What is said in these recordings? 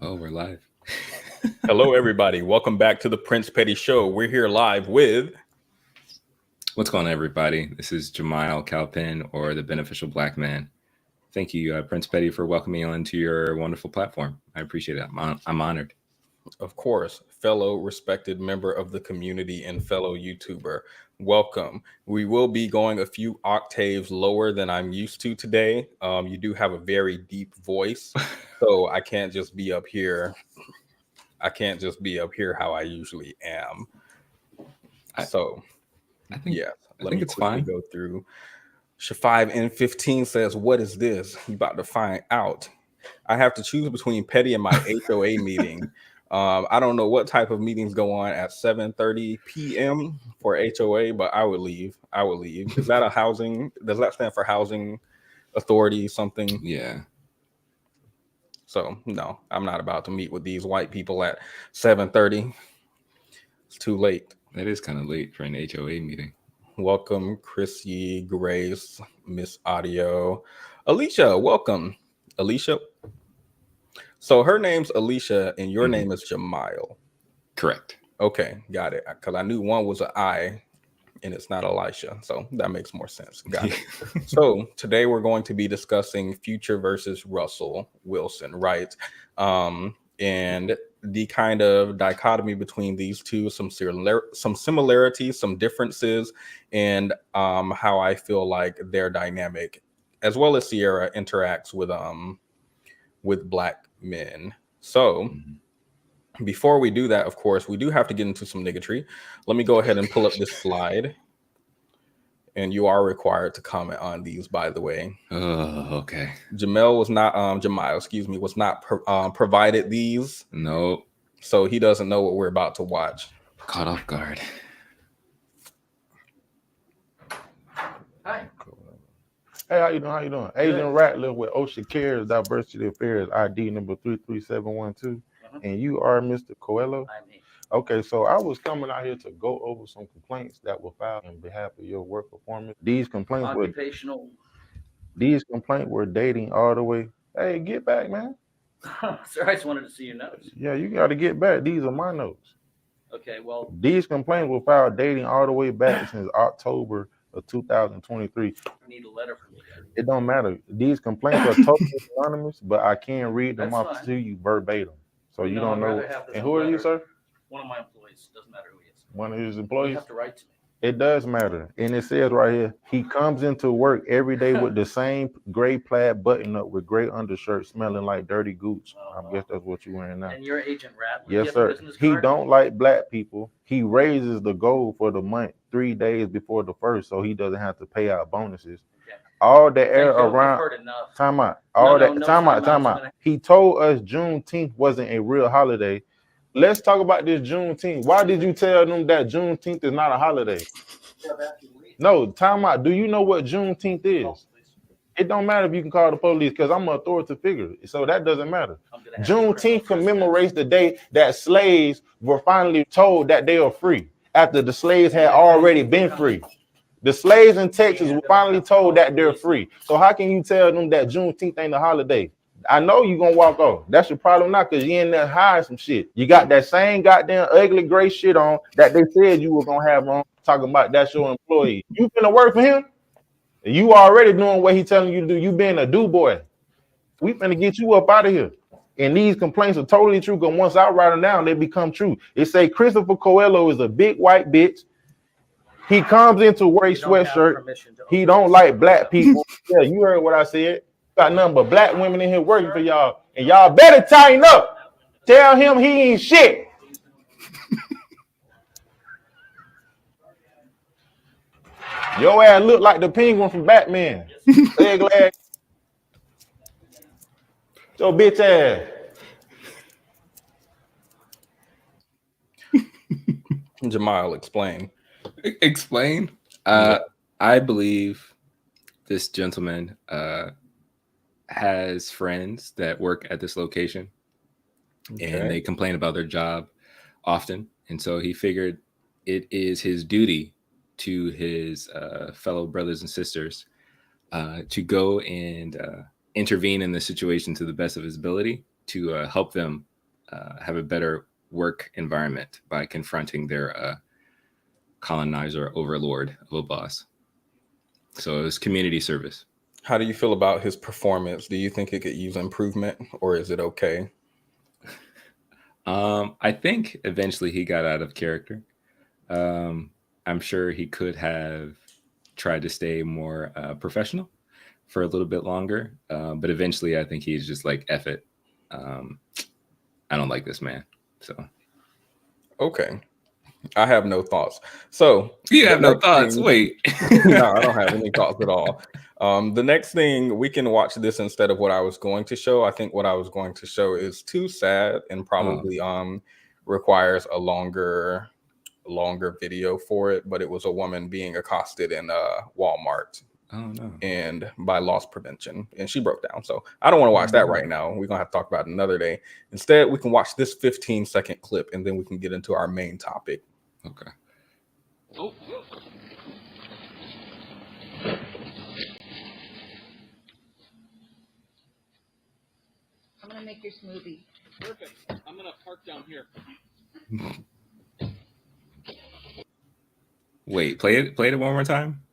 Oh, we're live. Hello, everybody. Welcome back to the Prince Petty Show. We're here live with. What's going on, everybody? This is Jemile Calpin, or the Beneficial Black Man. Thank you, Prince Petty, for welcoming me onto your wonderful platform. I appreciate it. I'm honored. Of course, fellow respected member of the community and fellow YouTuber. Welcome. We will be going a few octaves lower than I'm used to today. You do have a very deep voice, so I can't just be up here. I can't just be up here how I usually am. I, So, I think yeah, I let think me it's quickly fine. go through. Sh5N15 says, "What is this? You about to find out." I have to choose between Petty and my HOA meeting. I don't know what type of meetings go on at 7:30 p.m. for HOA, but I would leave. I would leave. Is that a housing? Does that stand for housing authority? Something? Yeah, So no, I'm not about to meet with these white people at 7:30. It's too late. that is kind of late for an HOA meeting. Welcome, Chrissy, Grace, Miss Audio, Alicia. Welcome, Alicia. So her name's Alicia, and your Hmm. name is Jamile. Correct. Okay, got it. Because I knew one was an I and it's not Elisha. So that makes more sense. Got Yeah. it. So today we're going to be discussing Future versus Russell Wilson, right? And the kind of dichotomy between these two, some similarities, some differences, and how I feel like their dynamic, as well as Sierra interacts with black men. So Mhm. before we do that, of course, we do have to get into some niggatry. Let me go ahead and pull up this slide, and you are required to comment on these. By the way, Oh, okay. Jamile, excuse me, was not provided these, No, so he doesn't know what we're about to watch. caught off guard. Hi. Hey, how you doing? How you doing? Good. Agent Ratliff with Ocean Cares Diversity Affairs ID number 33712. And you are Mr. Coelho? I'm me. Okay, so I was coming out here to go over some complaints that were filed on behalf of your work performance. Occupational. These complaints were dating all the way. Hey, get back, man. Sorry, I just wanted to see your notes. Yeah, you gotta get back. These are my notes. Okay, well, These complaints were filed dating all the way back since October of 2023. I need a letter from you. It don't matter. These complaints are totally anonymous, but I can read them That's off fine. to you verbatim. So you No, don't I'd know. rather have this And who are you, letter. sir? One of my employees. Doesn't matter who he is. One of his You employees? have to write to me. It does matter. And it says right here, he comes into work every day with the same gray plaid button up with gray undershirt smelling like dirty gooch. I guess that's what you're wearing now. And you're Agent Rattler. Yes, You have a sir. business He card? don't like black people. He raises the goal for the month 3 days before the first, so he doesn't have to pay out bonuses. Okay. All the air Thank you. I've around. heard enough. Time out. No, All no, that. no Time out. timeouts. Time I'm out. gonna- He told us Juneteenth wasn't a real holiday. Let's talk about this Juneteenth. Why did you tell them that Juneteenth is not a holiday? No, time out. Do you know what Juneteenth Oh, is? please. It don't matter if you can call the police because I'm an authority figure. So that doesn't matter. I'm gonna have to bring Juneteenth up precedents. commemorates the day that slaves were finally told that they are free after the slaves had already been free. The slaves in Texas were finally told that they're free. So how can you tell them that Juneteenth ain't a holiday? I know you're gonna walk off. That's your problem now, because you in there hiding some shit. You got that same goddamn ugly gray shit on that they said you were gonna have on, talking about that's your employee. You finna work for him? You already doing what he telling you to do. You being a do boy. We finna get you up out of here. And these complaints are totally true, because once I write them down, they become true. It say Christopher Coelho is a big white bitch. He comes into wear a You don't have sweatshirt. permission to He open don't this like up. black people. Yeah, you heard what I said. Got nothing but black women in here working for y'all. And y'all better tighten up. Tell him he ain't shit. Your ass look like the penguin from Batman. Ugly ass. Your bitch ass. Jamile, explain. Explain. Yeah. I believe this gentleman has friends that work at this location, and they complain about their job often, and so he figured it is his duty to his fellow brothers and sisters to go and intervene in the situation to the best of his ability to help them have a better work environment by confronting their colonizer overlord of a boss. So it was community service. How do you feel about his performance? Do you think it could use improvement, or is it okay? I think eventually he got out of character. I'm sure he could have tried to stay more professional for a little bit longer, but eventually I think he's just like, F it. I don't like this man. So Okay. I have no thoughts. So you the have no next thoughts. thing- Wait. No, I don't have any thoughts at all. The next thing, we can watch this instead of what I was going to show. I think what I was going to show is too sad and probably requires a longer video for it. But it was a woman being accosted in Walmart Oh no. and by loss prevention, and she broke down. So I don't want to watch that right now. We're gonna have to talk about it another day. Instead, we can watch this 15-second clip, and then we can get into our main topic. Okay. Oh. I'm gonna make your smoothie. Perfect. I'm gonna park down here. Wait, play it one more time.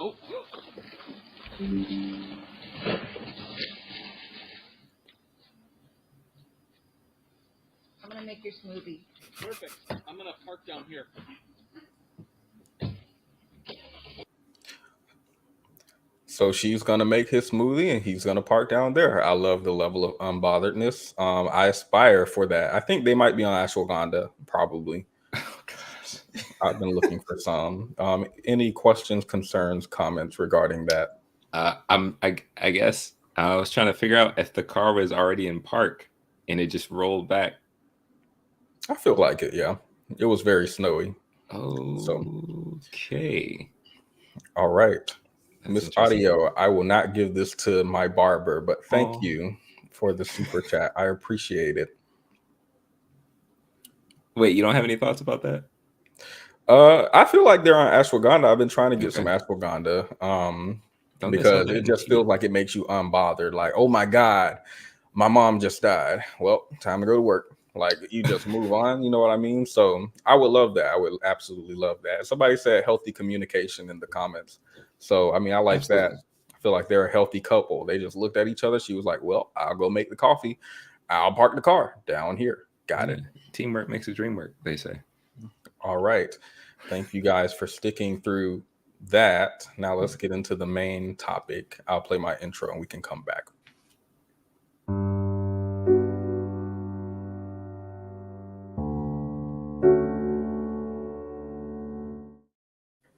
Oh. I'm gonna make your smoothie. Perfect. I'm gonna park down here. So she's gonna make his smoothie, and he's gonna park down there. I love the level of unbotheredness. I aspire for that. I think they might be on ashwagandha, probably. Oh gosh. I've been looking for some. Any questions, concerns, comments regarding that? I guess I was trying to figure out if the car was already in park and it just rolled back. I feel like it. Yeah, it was very snowy. Okay. All right. That's Miss interesting. Audio, I will not give this to my barber, but thank Oh. you for the super chat. I appreciate it. Wait, you don't have any thoughts about that? I feel like they're on ashwagandha. I've been trying to get Okay. some ashwagandha Don't they because sell that it in just tea? feels like it makes you unbothered. Like, oh my God, my mom just died. Well, time to go to work. Like, you just move on. You know what I mean? So I would love that. I would absolutely love that. Somebody said healthy communication in the comments. So, I mean, I like that. Absolutely. I feel like they're a healthy couple. They just looked at each other. She was like, well, I'll go make the coffee. I'll park the car down here. Got it. Yeah. Teamwork makes the dream work, they say. All right. Thank you guys for sticking through that. Now let's get into the main topic. I'll play my intro and we can come back.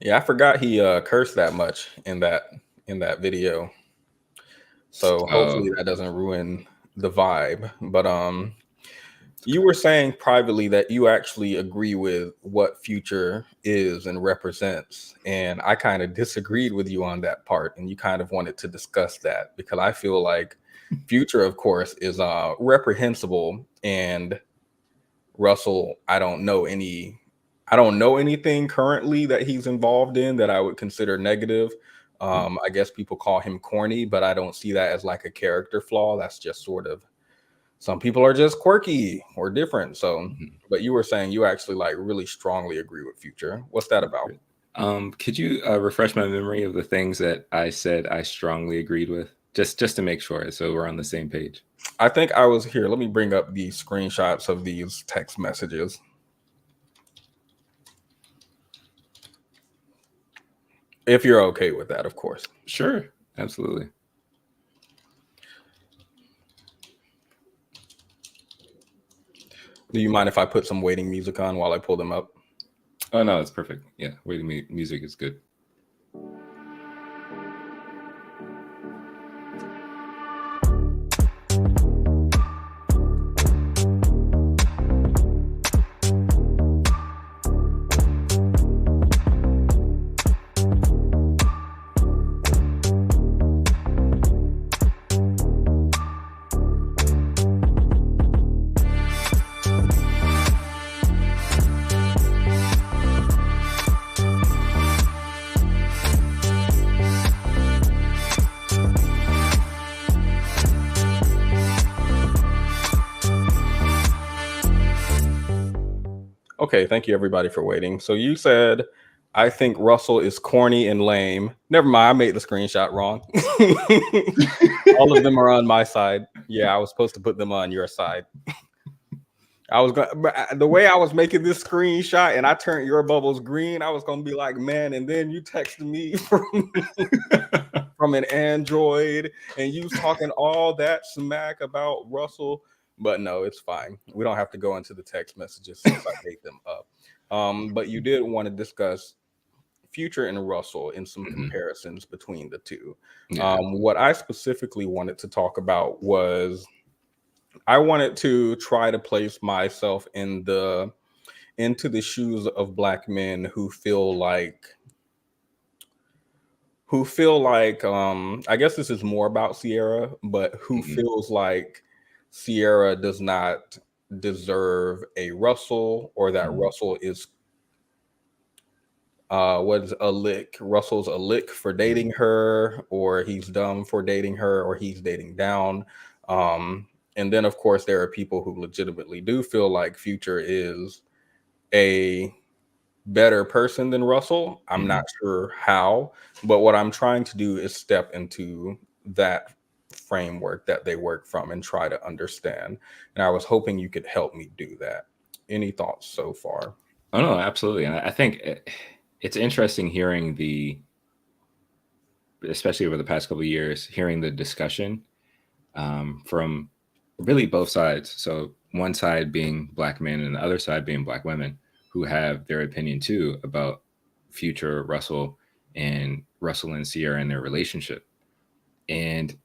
Yeah, I forgot he cursed that much in that video. So hopefully that doesn't ruin the vibe. But you were saying privately that you actually agree with what Future is and represents. And I kind of disagreed with you on that part. And you kind of wanted to discuss that because I feel like Future, of course, is reprehensible. And Russell, I don't know anything currently that he's involved in that I would consider negative. I guess people call him corny, but I don't see that as like a character flaw. That's just sort of, some people are just quirky or different. So, but you were saying you actually like really strongly agree with Future. What's that about? Could you refresh my memory of the things that I said I strongly agreed with, just to make sure, so we're on the same page? I think I was here. Let me bring up the screenshots of these text messages. If you're okay with that, of course. Sure, absolutely. Do you mind if I put some waiting music on while I pull them up? Oh no, it's perfect. Yeah, waiting music is good. Okay, thank you everybody for waiting. So you said, I think Russell is corny and lame. Never mind, I made the screenshot wrong. All of them are on my side. Yeah, I was supposed to put them on your side. I was going the way I was making this screenshot and I turned your bubbles green, I was gonna be like, man, and then you texted me from an Android and you talking all that smack about Russell. But no, it's fine. We don't have to go into the text messages since I made them up. But you did want to discuss Future and Russell in some comparisons between the two. Yeah. What I specifically wanted to talk about was I wanted to try to place myself into the shoes of Black men who feel like I guess this is more about Ciara, but who feels like Ciara does not deserve a Russell, or that Russell is Russell's a lick for dating her, or he's dumb for dating her, or he's dating down. And then of course there are people who legitimately do feel like Future is a better person than Russell. I'm not sure how, but what I'm trying to do is step into that framework that they work from and try to understand. And I was hoping you could help me do that. Any thoughts so far? Oh no, absolutely. And I think it's interesting hearing especially over the past couple of years, hearing the discussion from really both sides. So one side being Black men and the other side being Black women who have their opinion too about Future, Russell and Ciara and their relationship. And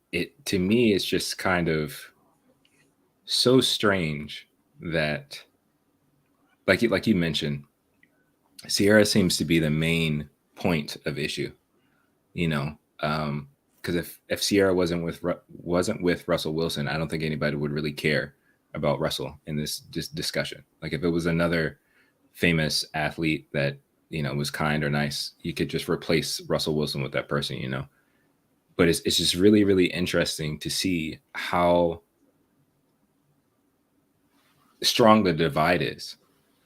to me, it's just kind of so strange that, like you mentioned, Ciara seems to be the main point of issue, because if Ciara wasn't with Russell Wilson, I don't think anybody would really care about Russell in this discussion. Like if it was another famous athlete that was kind or nice, you could just replace Russell Wilson with that person, But it's just really, really interesting to see how strong the divide is.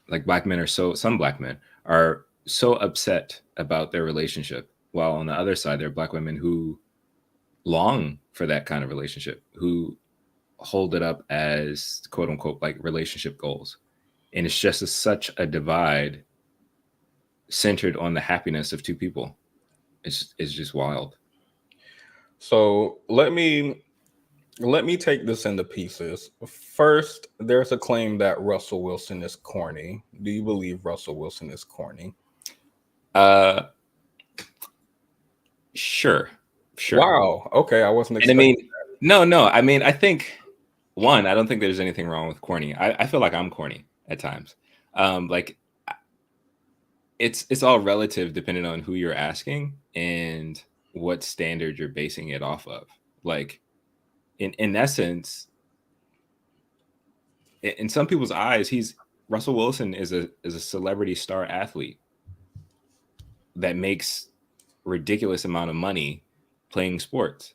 Like some Black men are so upset about their relationship, while on the other side there are Black women who long for that kind of relationship, who hold it up as quote unquote like relationship goals. And it's just such a divide centered on the happiness of two people. It's just wild. So let me take this into pieces. First, there's a claim that Russell Wilson is corny. Do you believe Russell Wilson is corny? Sure. Wow. Okay, I wasn't expecting that. No. I mean, I think I don't think there's anything wrong with corny. I feel like I'm corny at times. Like it's all relative depending on who you're asking and what standard you're basing it off of. Like in essence, in some people's eyes, Russell Wilson is a celebrity star athlete that makes ridiculous amount of money playing sports.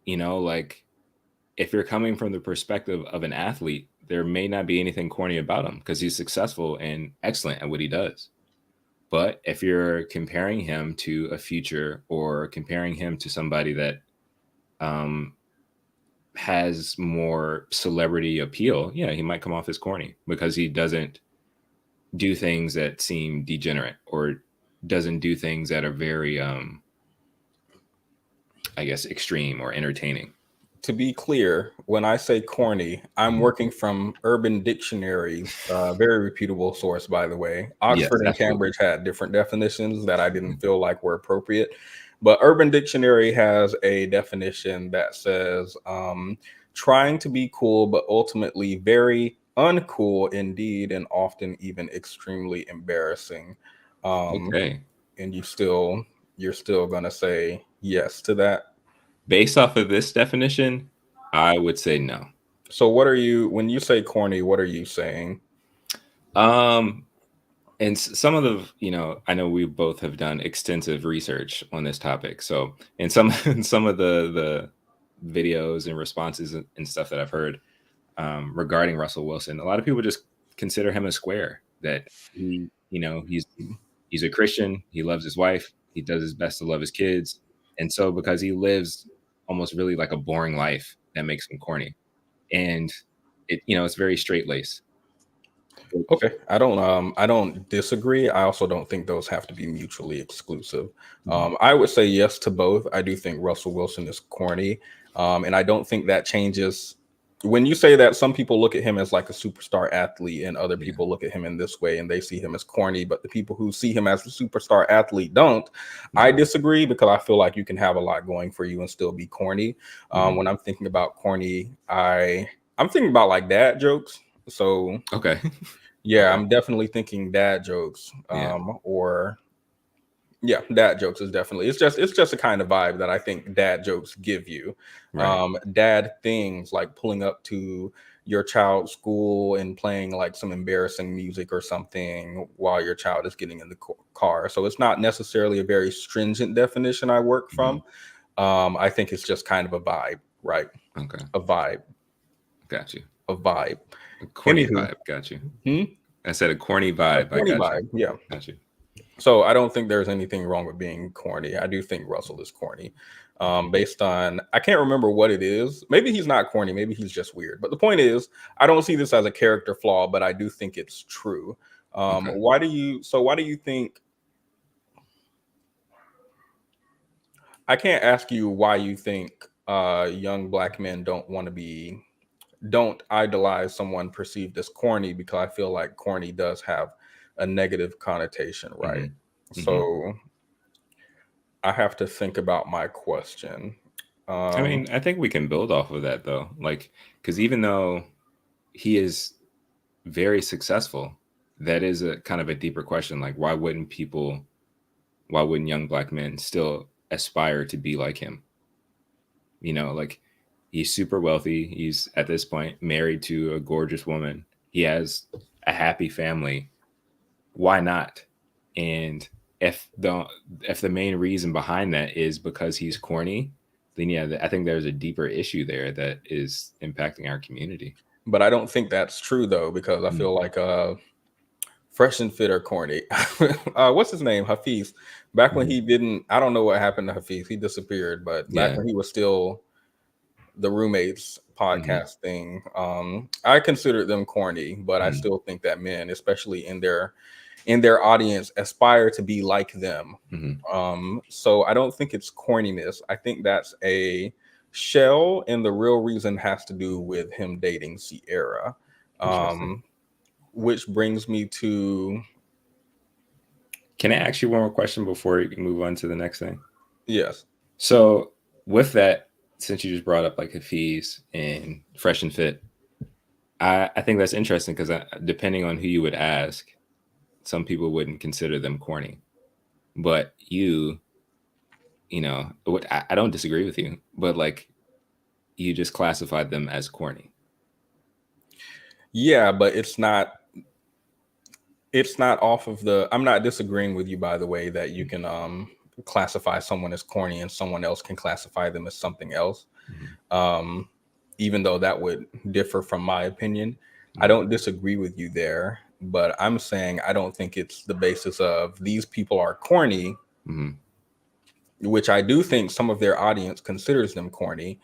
Like if you're coming from the perspective of an athlete, there may not be anything corny about him because he's successful and excellent at what he does. But if you're comparing him to a Future or comparing him to somebody that has more celebrity appeal, yeah, he might come off as corny because he doesn't do things that seem degenerate or doesn't do things that are very, I guess, extreme or entertaining. To be clear, when I say corny, I'm working from Urban Dictionary, very reputable source, by the way. Oxford and Cambridge had different definitions that I didn't feel like were appropriate. But Urban Dictionary has a definition that says trying to be cool, but ultimately very uncool indeed, and often even extremely embarrassing. Okay. And you're still gonna say yes to that? Based off of this definition, I would say no. So when you say corny, what are you saying? And some of the, I know we both have done extensive research on this topic. So in some of the videos and responses and stuff that I've heard regarding Russell Wilson, a lot of people just consider him a square. that he's a Christian. He loves his wife. He does his best to love his kids. And so because he lives almost really like a boring life, that makes him corny. And it's very straight lace. Okay, I don't disagree. I also don't think those have to be mutually exclusive. I would say yes to both. I do think Russell Wilson is corny, and I don't think that changes. When you say that, some people look at him as like a superstar athlete, and other people look at him in this way, and they see him as corny. But the people who see him as a superstar athlete don't. I disagree because I feel like you can have a lot going for you and still be corny. When I'm thinking about corny, I'm thinking about like dad jokes. So Okay. yeah, I'm definitely thinking dad jokes. Dad jokes is definitely it's just a kind of vibe that I think dad jokes give you. Right. Dad things like pulling up to your child's school and playing like some embarrassing music or something while your child is getting in the car. So it's not necessarily a very stringent definition I work from. I think it's just kind of a vibe, right? Okay. A vibe. Got you. A vibe. A corny Anywho. vibe. Got you. I said a corny vibe. Corny I got vibe. you. Yeah. Got you. So I don't think there's anything wrong with being corny. I do think Russell is corny. Based on, I can't remember what it is. Maybe he's not corny. Maybe he's just weird. But the point is, I don't see this as a character flaw, but I do think it's true. Okay. Why do you think, I can't ask you why you think young Black men don't idolize someone perceived as corny, because I feel like corny does have a negative connotation, right? So I have to think about my question. I mean, I think we can build off of that though. Like, because even though he is very successful, that is a kind of a deeper question. Like, why wouldn't young Black men still aspire to be like him? Like, he's super wealthy. He's at this point married to a gorgeous woman. He has a happy family. Why not? And if the main reason behind that is because he's corny, then I think there's a deeper issue there that is impacting our community. But I don't think that's true though, because I feel like Fresh and Fit are corny. What's his name? Hafiz. Back when he didn't, I don't know what happened to Hafiz. He disappeared, but back when he was still the Roommates podcast thing, I considered them corny, but I still think that men, especially in their audience, aspire to be like them. So I don't think it's corniness. I think that's a shell, and the real reason has to do with him dating Ciara. Which brings me to, can I ask you one more question before you can move on to the next thing? Yes. So with that, since you just brought up like Hafiz and Fresh and Fit, I think that's interesting because depending on who you would ask, some people wouldn't consider them corny, but I don't disagree with you, but like you just classified them as corny. Yeah, but it's not off of I'm not disagreeing with you, by the way, that you can classify someone as corny and someone else can classify them as something else. Even though that would differ from my opinion. I don't disagree with you there, but I'm saying I don't think it's the basis of these people are corny, which I do think some of their audience considers them corny.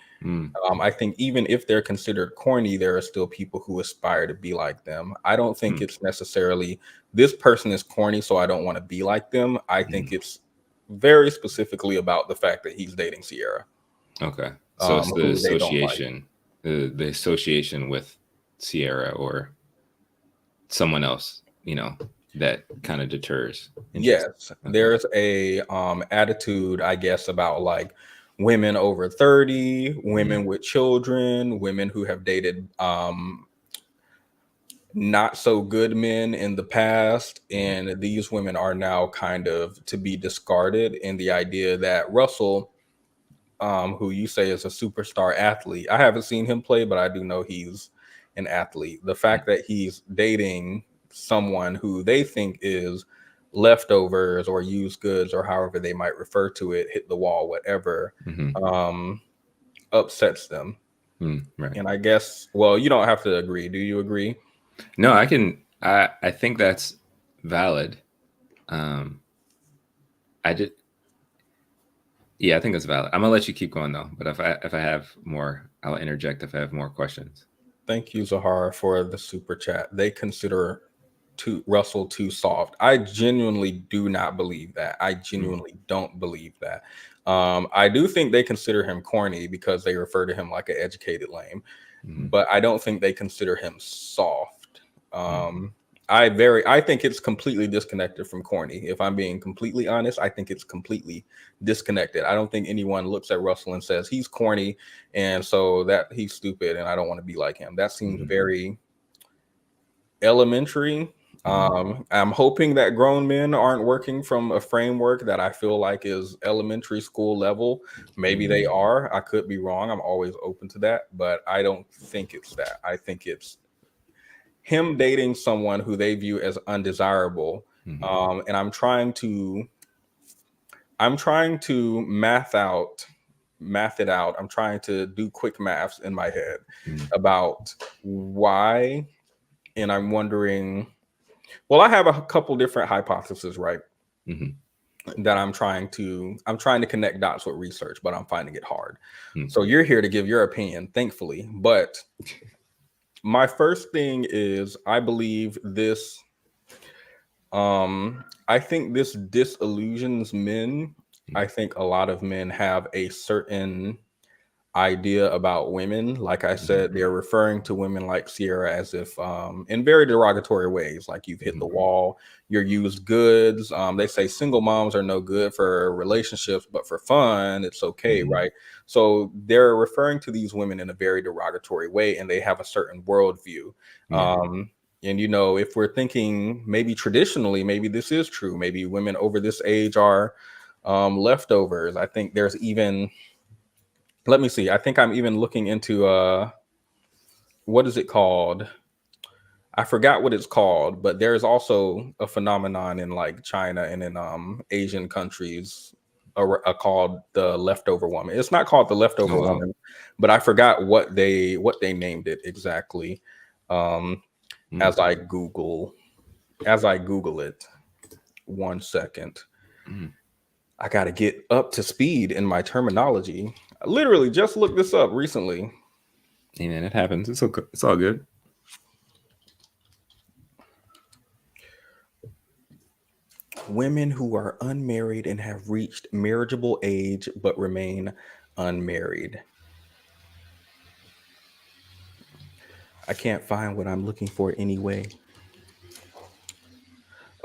I think even if they're considered corny, there are still people who aspire to be like them. I don't think it's necessarily this person is corny, so I don't want to be like them. I think it's very specifically about the fact that he's dating Ciara. Okay. So it's the association, the association with Ciara or someone else, that kind of deters. Yes, there's a attitude, I guess, about like women over 30, women with children, women who have dated not so good men in the past, and these women are now kind of to be discarded. In the idea that Russell, who you say is a superstar athlete, I haven't seen him play, but I do know he's an athlete. The fact that he's dating someone who they think is leftovers or used goods or however they might refer to it, hit the wall, whatever, upsets them. Right. And I guess, well, you don't have to agree. Do you agree? No, I can I think that's valid. I just Yeah, I think that's valid. I'm gonna let you keep going though, but if I have more, I'll interject if I have more questions. Thank you, Zahara, for the super chat. They consider Russell too soft. I genuinely do not believe that. I genuinely don't believe that. I do think they consider him corny because they refer to him like an educated lame, but I don't think they consider him soft. I think it's completely disconnected from corny. If I'm being completely honest, I think it's completely disconnected. I don't think anyone looks at Russell and says he's corny and so that he's stupid and I don't want to be like him. That seems very elementary. I'm hoping that grown men aren't working from a framework that I feel like is elementary school level. Maybe they are. I could be wrong. I'm always open to that, but I don't think it's that. I think it's him dating someone who they view as undesirable. And I'm trying to math it out. I'm trying to do quick maths in my head about why. And I'm wondering, well, I have a couple different hypotheses, right? That I'm trying to connect dots with research, but I'm finding it hard. So you're here to give your opinion, thankfully. But my first thing is I believe this. I think this disillusions men. I think a lot of men have a certain idea about women. Like I said, they're referring to women like Sierra as if in very derogatory ways, like you've hit the wall, you're used goods. They say single moms are no good for relationships, but for fun, it's okay, right? So they're referring to these women in a very derogatory way, and they have a certain worldview. And you know, if we're thinking maybe traditionally, maybe this is true. Maybe women over this age are leftovers. I think there's even, let me see. I think I'm even looking into what is it called? I forgot what it's called, but there's also a phenomenon in like China and in Asian countries called the leftover woman. It's not called the leftover woman, but I forgot what they named it exactly. As I Google it, 1 second. I got to get up to speed in my terminology. I literally just looked this up recently. Hey man, it happens. It's okay. It's all good. Women who are unmarried and have reached marriageable age but remain unmarried. I can't find what I'm looking for anyway.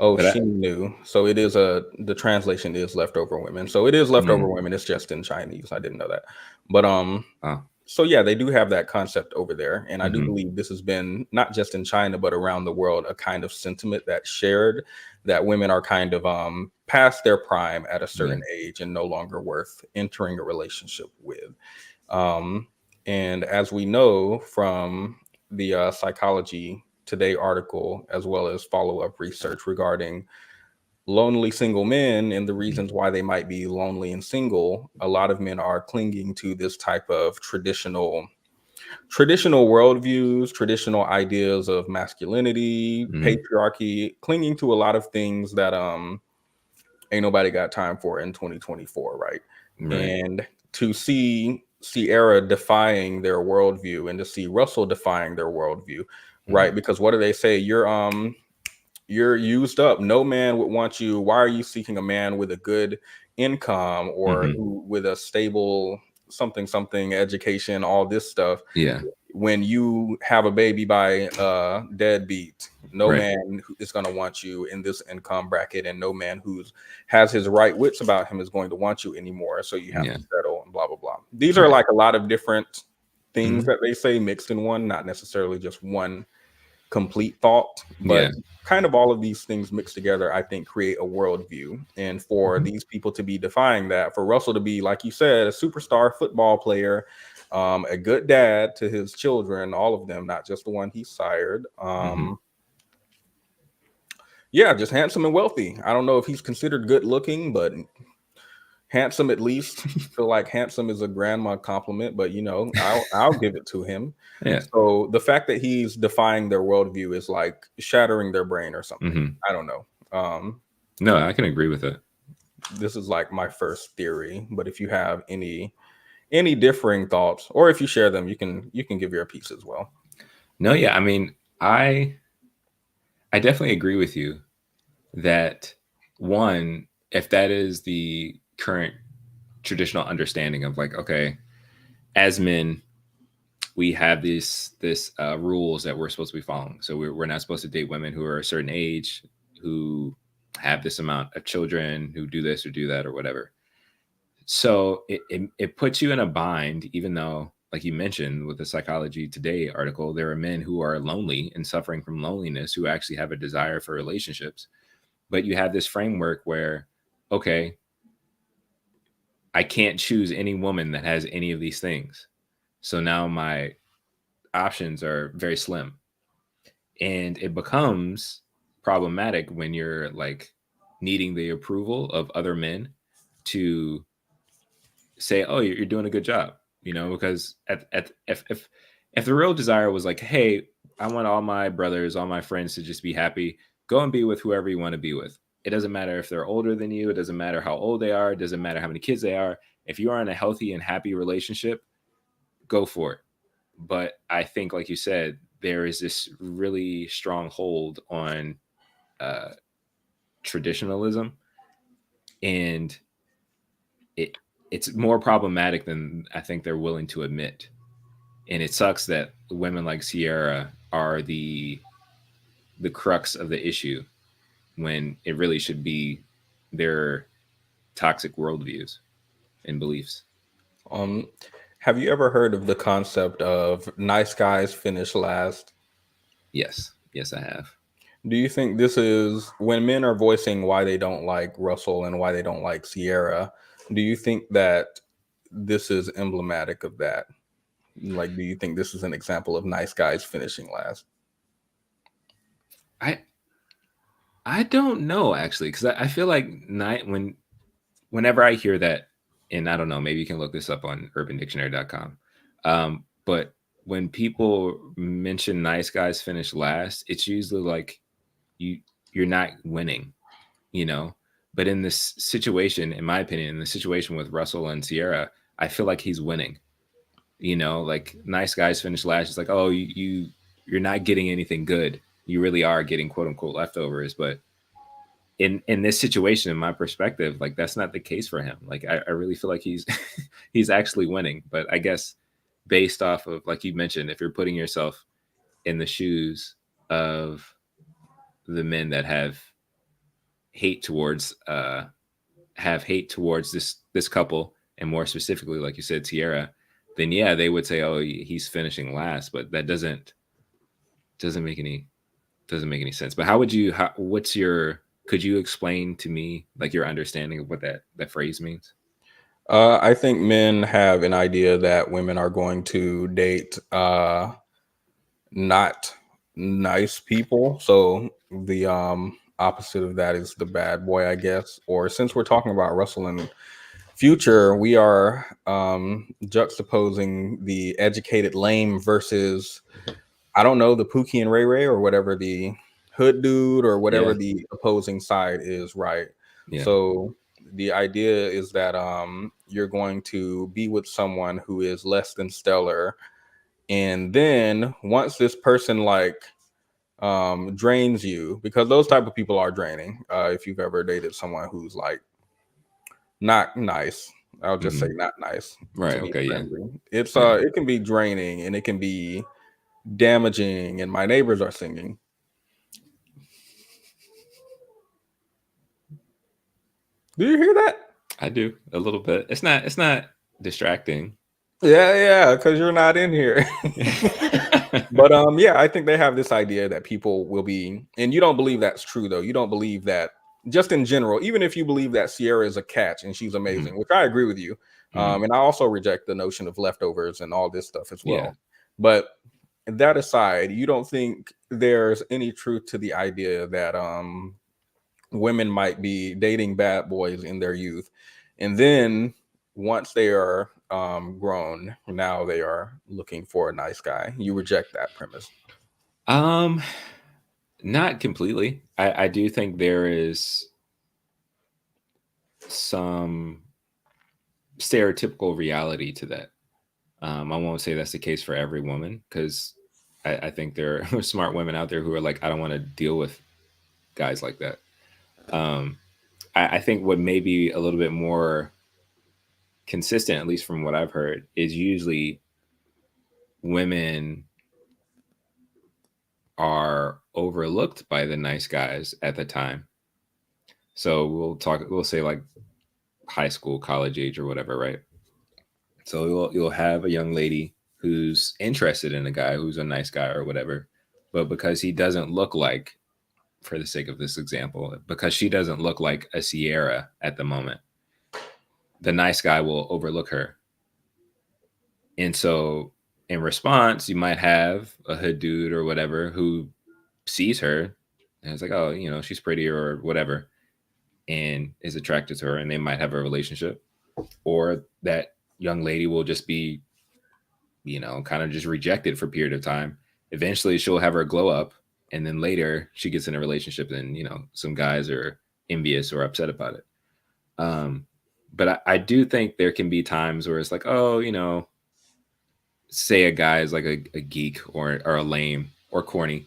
Oh, she knew. So it is the translation is leftover women. So it is leftover women. It's just in Chinese. I didn't know that. But so yeah, they do have that concept over there. And I do believe this has been not just in China, but around the world, a kind of sentiment that's shared that women are kind of past their prime at a certain age and no longer worth entering a relationship with. And as we know from the Psychology Today article, as well as follow-up research regarding lonely single men and the reasons why they might be lonely and single, a lot of men are clinging to this type of traditional worldviews, traditional ideas of masculinity, patriarchy, clinging to a lot of things that ain't nobody got time for in 2024, right? And to see Sierra defying their worldview and to see Russell defying their worldview, right? Because what do they say? You're used up. No man would want you. Why are you seeking a man with a good income or who, with a stable something education, all this stuff? Yeah. When you have a baby by deadbeat, no man is going to want you in this income bracket, and no man who's has his right wits about him is going to want you anymore. So you have to settle and blah blah blah. These are like a lot of different things that they say mixed in one, not necessarily just one complete thought, but kind of all of these things mixed together, I think, create a worldview. And for these people to be defying that, for Russell to be, like you said, a superstar football player, a good dad to his children, all of them, not just the one he sired. Yeah, just handsome and wealthy. I don't know if he's considered good looking, but Handsome, at least. Feel like handsome is a grandma compliment, but you know, I'll give it to him. Yeah. So the fact that he's defying their worldview is like shattering their brain or something. Mhm. I don't know. No, I can agree with it. This is like my first theory, but if you have any differing thoughts, or if you share them, you can give your piece as well. No, yeah, I mean, I definitely agree with you that one, if that is the current traditional understanding of like, okay, as men, we have this rules that we're supposed to be following. So we're not supposed to date women who are a certain age, who have this amount of children, who do this or do that or whatever. So it puts you in a bind, even though, like you mentioned with the Psychology Today article, there are men who are lonely and suffering from loneliness who actually have a desire for relationships. But you have this framework where, okay, I can't choose any woman that has any of these things. So now my options are very slim. And it becomes problematic when you're like needing the approval of other men to say, "Oh, you're doing a good job," you know, because if the real desire was like, "Hey, I want all my brothers, all my friends to just be happy. Go and be with whoever you want to be with. It doesn't matter if they're older than you. It doesn't matter how old they are. It doesn't matter how many kids they are. If you are in a healthy and happy relationship, go for it." But I think, like you said, there is this really strong hold on traditionalism, and it's more problematic than I think they're willing to admit. And it sucks that women like Sierra are the crux of the issue when it really should be their toxic worldviews and beliefs. Have you ever heard of the concept of nice guys finish last? Yes, I have. Do you think this is when men are voicing why they don't like Russell and why they don't like Sierra? Do you think that this is emblematic of that? Like, do you think this is an example of nice guys finishing last? I don't know, actually, because I feel like whenever I hear that, and I don't know, maybe you can look this up on urbandictionary.com. But when people mention nice guys finish last, it's usually like you're not winning, you know. But in this situation, in my opinion, in the situation with Russell and Sierra, I feel like he's winning. You know, like nice guys finish last. It's like, oh, you're not getting anything good. You really are getting quote unquote leftovers. But in this situation, in my perspective, like that's not the case for him. Like I really feel like he's he's actually winning. But I guess based off of, like you mentioned, if you're putting yourself in the shoes of the men that have hate towards this couple, and more specifically, like you said, Sierra, then yeah, they would say, oh, he's finishing last. But that doesn't make any sense. But could you explain to me like your understanding of what that phrase means? I think men have an idea that women are going to date not nice people. So the opposite of that is the bad boy, I guess. Or since we're talking about Russell and Future, we are juxtaposing the educated lame versus, I don't know, the Pookie and Ray Ray or whatever the hood dude or whatever the opposing side is, right? Yeah. So the idea is that you're going to be with someone who is less than stellar, and then once this person like drains you, because those type of people are draining. If you've ever dated someone who's like not nice, I'll just say not nice. Right. Okay. Yeah. It's it can be draining and it can be damaging, and my neighbors are singing. Do you hear that? I do a little bit. It's not distracting. Yeah, because you're not in here. But yeah, I think they have this idea that people will be, and you don't believe that's true though. You don't believe that, just in general, even if you believe that Sierra is a catch and she's amazing, which I agree with you. And I also reject the notion of leftovers and all this stuff as well. Yeah. But that aside, you don't think there's any truth to the idea that women might be dating bad boys in their youth, And then once they are grown, now they are looking for a nice guy. You reject that premise. Not completely. I do think there is some stereotypical reality to that. I won't say that's the case for every woman, because I think there are smart women out there who are like, I don't want to deal with guys like that. I think what may be a little bit more consistent, at least from what I've heard, is usually women are overlooked by the nice guys at the time. So we'll say like high school, college age, or whatever, right? So you'll have a young lady who's interested in a guy who's a nice guy or whatever, but because he doesn't look like, for the sake of this example, because she doesn't look like a Sierra at the moment, the nice guy will overlook her. And so in response, you might have a hood dude or whatever who sees her and is like, oh, she's pretty or whatever, and is attracted to her, and they might have a relationship. Or that young lady will just be, kind of just rejected for a period of time. Eventually she'll have her glow up, and then later she gets in a relationship, and some guys are envious or upset about it. But I do think there can be times where it's like, oh, say a guy is like a geek or a lame or corny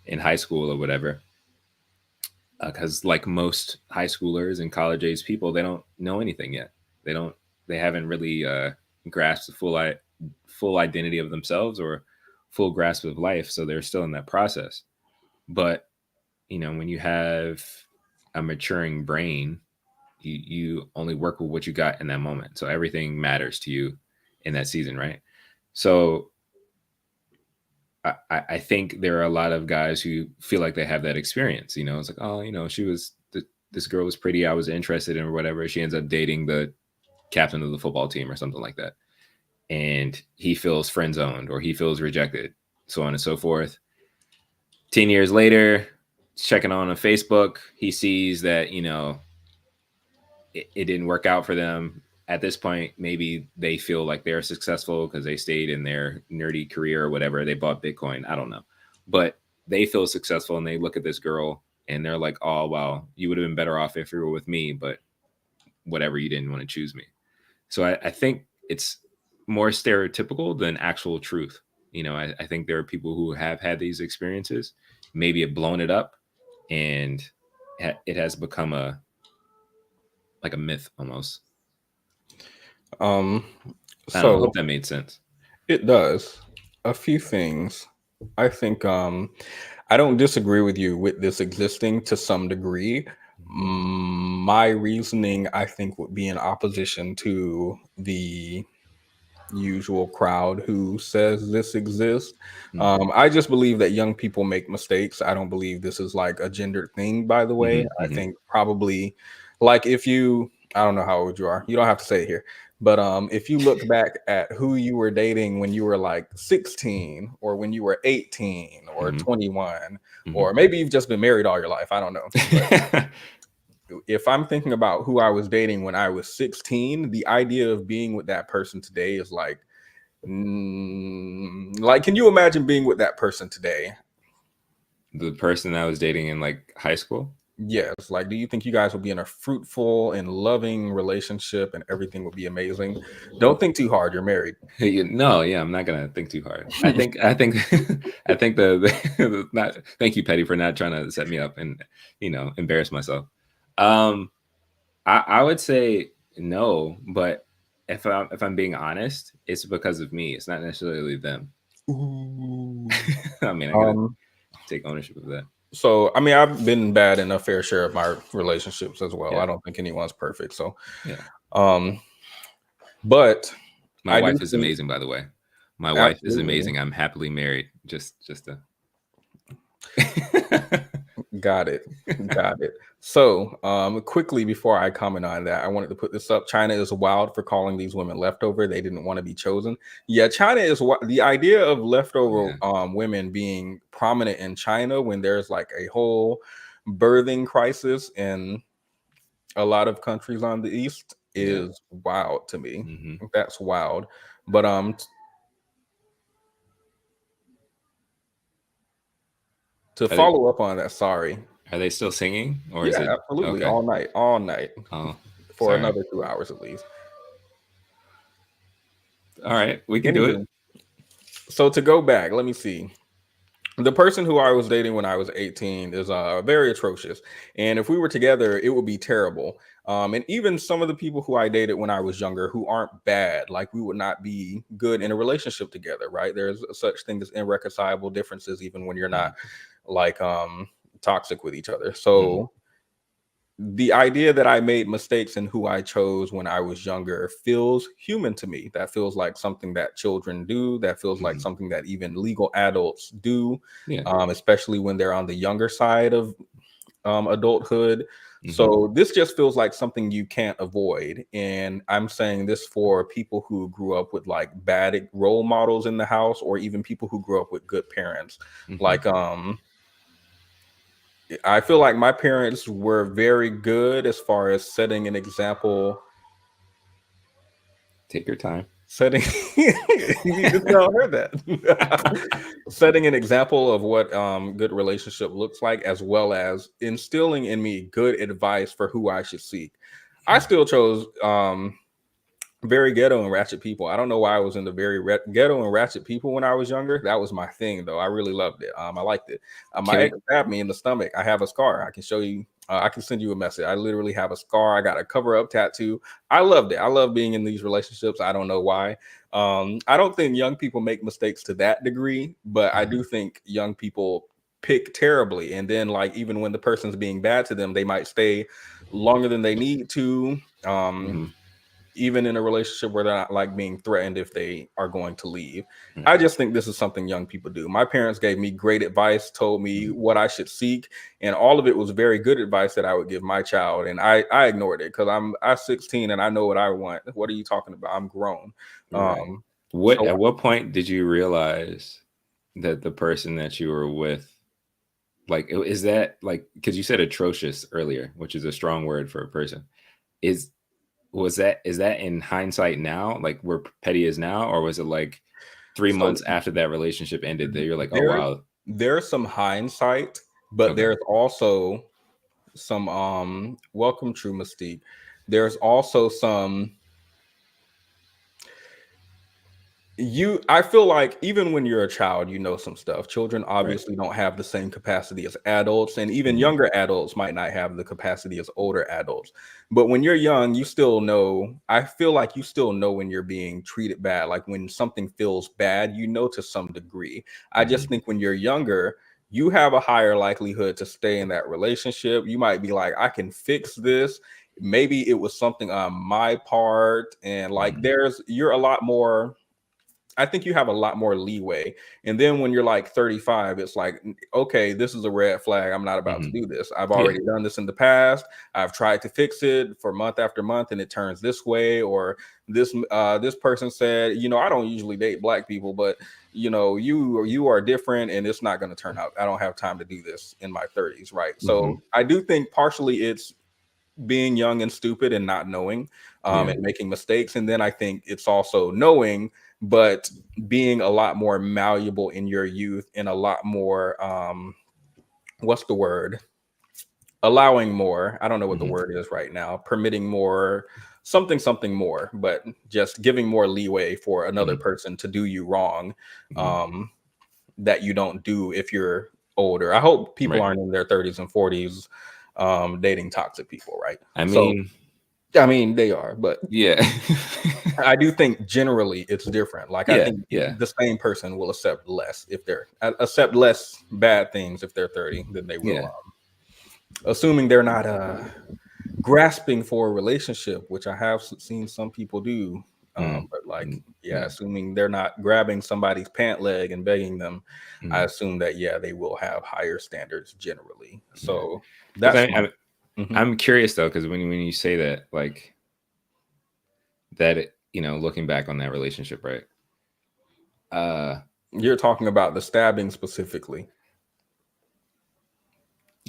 in high school or whatever. Because like most high schoolers and college age people, they don't know anything yet. They haven't really grasped the full identity of themselves or full grasp of life. So they're still in that process. But, when you have a maturing brain, you only work with what you got in that moment. So everything matters to you in that season, right? So I think there are a lot of guys who feel like they have that experience. It's like, oh, this girl was pretty, I was interested in, or whatever. She ends up dating the captain of the football team or something like that. And he feels friend zoned or he feels rejected, so on and so forth. 10 years later, checking on Facebook, he sees that, it didn't work out for them. At this point, maybe they feel like they're successful because they stayed in their nerdy career or whatever. They bought Bitcoin. I don't know. But they feel successful and they look at this girl and they're like, oh, well, you would have been better off if you were with me, but whatever, you didn't want to choose me. So I think it's more stereotypical than actual truth. I think there are people who have had these experiences, maybe have blown it up, and it has become like a myth almost. I hope that made sense. It does. A few things. I think I don't disagree with you with this existing to some degree. My reasoning, I think, would be in opposition to the usual crowd who says this exists. I just believe that young people make mistakes. I don't believe this is like a gendered thing, by the way. I think probably like I don't know how old you are. You don't have to say it here. But if you look back at who you were dating when you were like 16 or when you were 18 or 21, or maybe you've just been married all your life. I don't know. If I'm thinking about who I was dating when I was 16, the idea of being with that person today is like, can you imagine being with that person today? The person I was dating in like high school? Yes. Like, do you think you guys will be in a fruitful and loving relationship and everything will be amazing? Don't think too hard. You're married. No, yeah, I'm not gonna think too hard. I think the not. Thank you, Petty, for not trying to set me up and embarrass myself. I would say no, but if I'm being honest, it's because of me. It's not necessarily them. Ooh. I mean, I gotta take ownership of that. So, I mean, I've been bad in a fair share of my relationships as well. Yeah. I don't think anyone's perfect. So, yeah. But my wife is amazing, by the way. My wife is amazing. I'm happily married. Just to. Got it. So, quickly before I comment on that, I wanted to put this up. China is wild for calling these women leftover. They didn't want to be chosen. Yeah, China is the idea of leftover women being prominent in China when there's like a whole birthing crisis in a lot of countries on the East is wild to me. Mhm. That's wild. But to Are they, follow up on that, sorry. are they still singing, or is Yeah, it absolutely. okay? All night Oh, for sorry. another 2 hours at least. All right, we can do it. Anywho, so to go back, let me see. The person who I was dating when I was 18 is very atrocious. And if we were together, it would be terrible. And even some of the people who I dated when I was younger who aren't bad, like we would not be good in a relationship together, right? There's such thing as irreconcilable differences, even when you're not like toxic with each other. So the idea that I made mistakes in who I chose when I was younger feels human to me. That feels like something that children do. That feels like something that even legal adults do, Yeah. especially when they're on the younger side of adulthood. Mhm. So this just feels like something you can't avoid. And I'm saying this for people who grew up with like bad role models in the house, or even people who grew up with good parents. Mhm. Like I feel like my parents were very good as far as setting an example. Take your time. Setting you just now heard that. Setting an example of what good relationship looks like, as well as instilling in me good advice for who I should seek. I still chose very ghetto and ratchet people. I don't know why I was into very ghetto and ratchet people when I was younger. That was my thing, though. I really loved it. I liked it. My ex stabbed me in the stomach. I have a scar. I can show you. I can send you a message. I literally have a scar. I got a cover-up tattoo. I loved it. I love being in these relationships. I don't know why. I don't think young people make mistakes to that degree, but I do think young people pick terribly. And then, like, even when the person's being bad to them, they might stay longer than they need to. Even in a relationship where they're not like being threatened if they are going to leave. I just think this is something young people do. My parents gave me great advice, told me what I should seek, and all of it was very good advice that I would give my child. And I ignored it because I'm 16 and I know what I want. What are you talking about? I'm grown. Right. At what point did you realize that the person that you were with, like, is that like, because you said atrocious earlier, which is a strong word for a person, is that in hindsight now, like where Petty is now, or was it like 3 months after that relationship ended that you're like, oh wow? There's some hindsight, but there's also some welcome True Mystique. There's also some I feel like even when you're a child, you know some stuff. Children obviously don't have the same capacity as adults, and even younger adults might not have the capacity as older adults. But when you're young, you still know. I feel like you still know when you're being treated bad, like when something feels bad, you know to some degree. I just think when you're younger, you have a higher likelihood to stay in that relationship. You might be like, I can fix this. Maybe it was something on my part, and like you're a lot more. I think you have a lot more leeway. And then when you're like 35, it's like, okay, this is a red flag. I'm not about to do this. I've already done this in the past. I've tried to fix it for month after month and it turns this way. Or this person said, I don't usually date black people, but you are different and it's not going to turn out. I don't have time to do this in my 30s, right? So I do think partially it's being young and stupid and not knowing and making mistakes. And then I think it's also knowing, but being a lot more malleable in your youth and a lot more what's the word, allowing more. I don't know what the word is right now. Permitting more, something more, but just giving more leeway for another person to do you wrong that you don't do if you're older. I hope people aren't in their 30s and 40s dating toxic people, right? I mean, they are, but I do think generally it's different. Like I think the same person will accept less bad things if they're 30 than they will, assuming they're not grasping for a relationship, which I have seen some people do. But like, assuming they're not grabbing somebody's pant leg and begging them, I assume that they will have higher standards generally. So that's I'm curious though, because when you say that, like that, looking back on that relationship, right? You're talking about the stabbing specifically.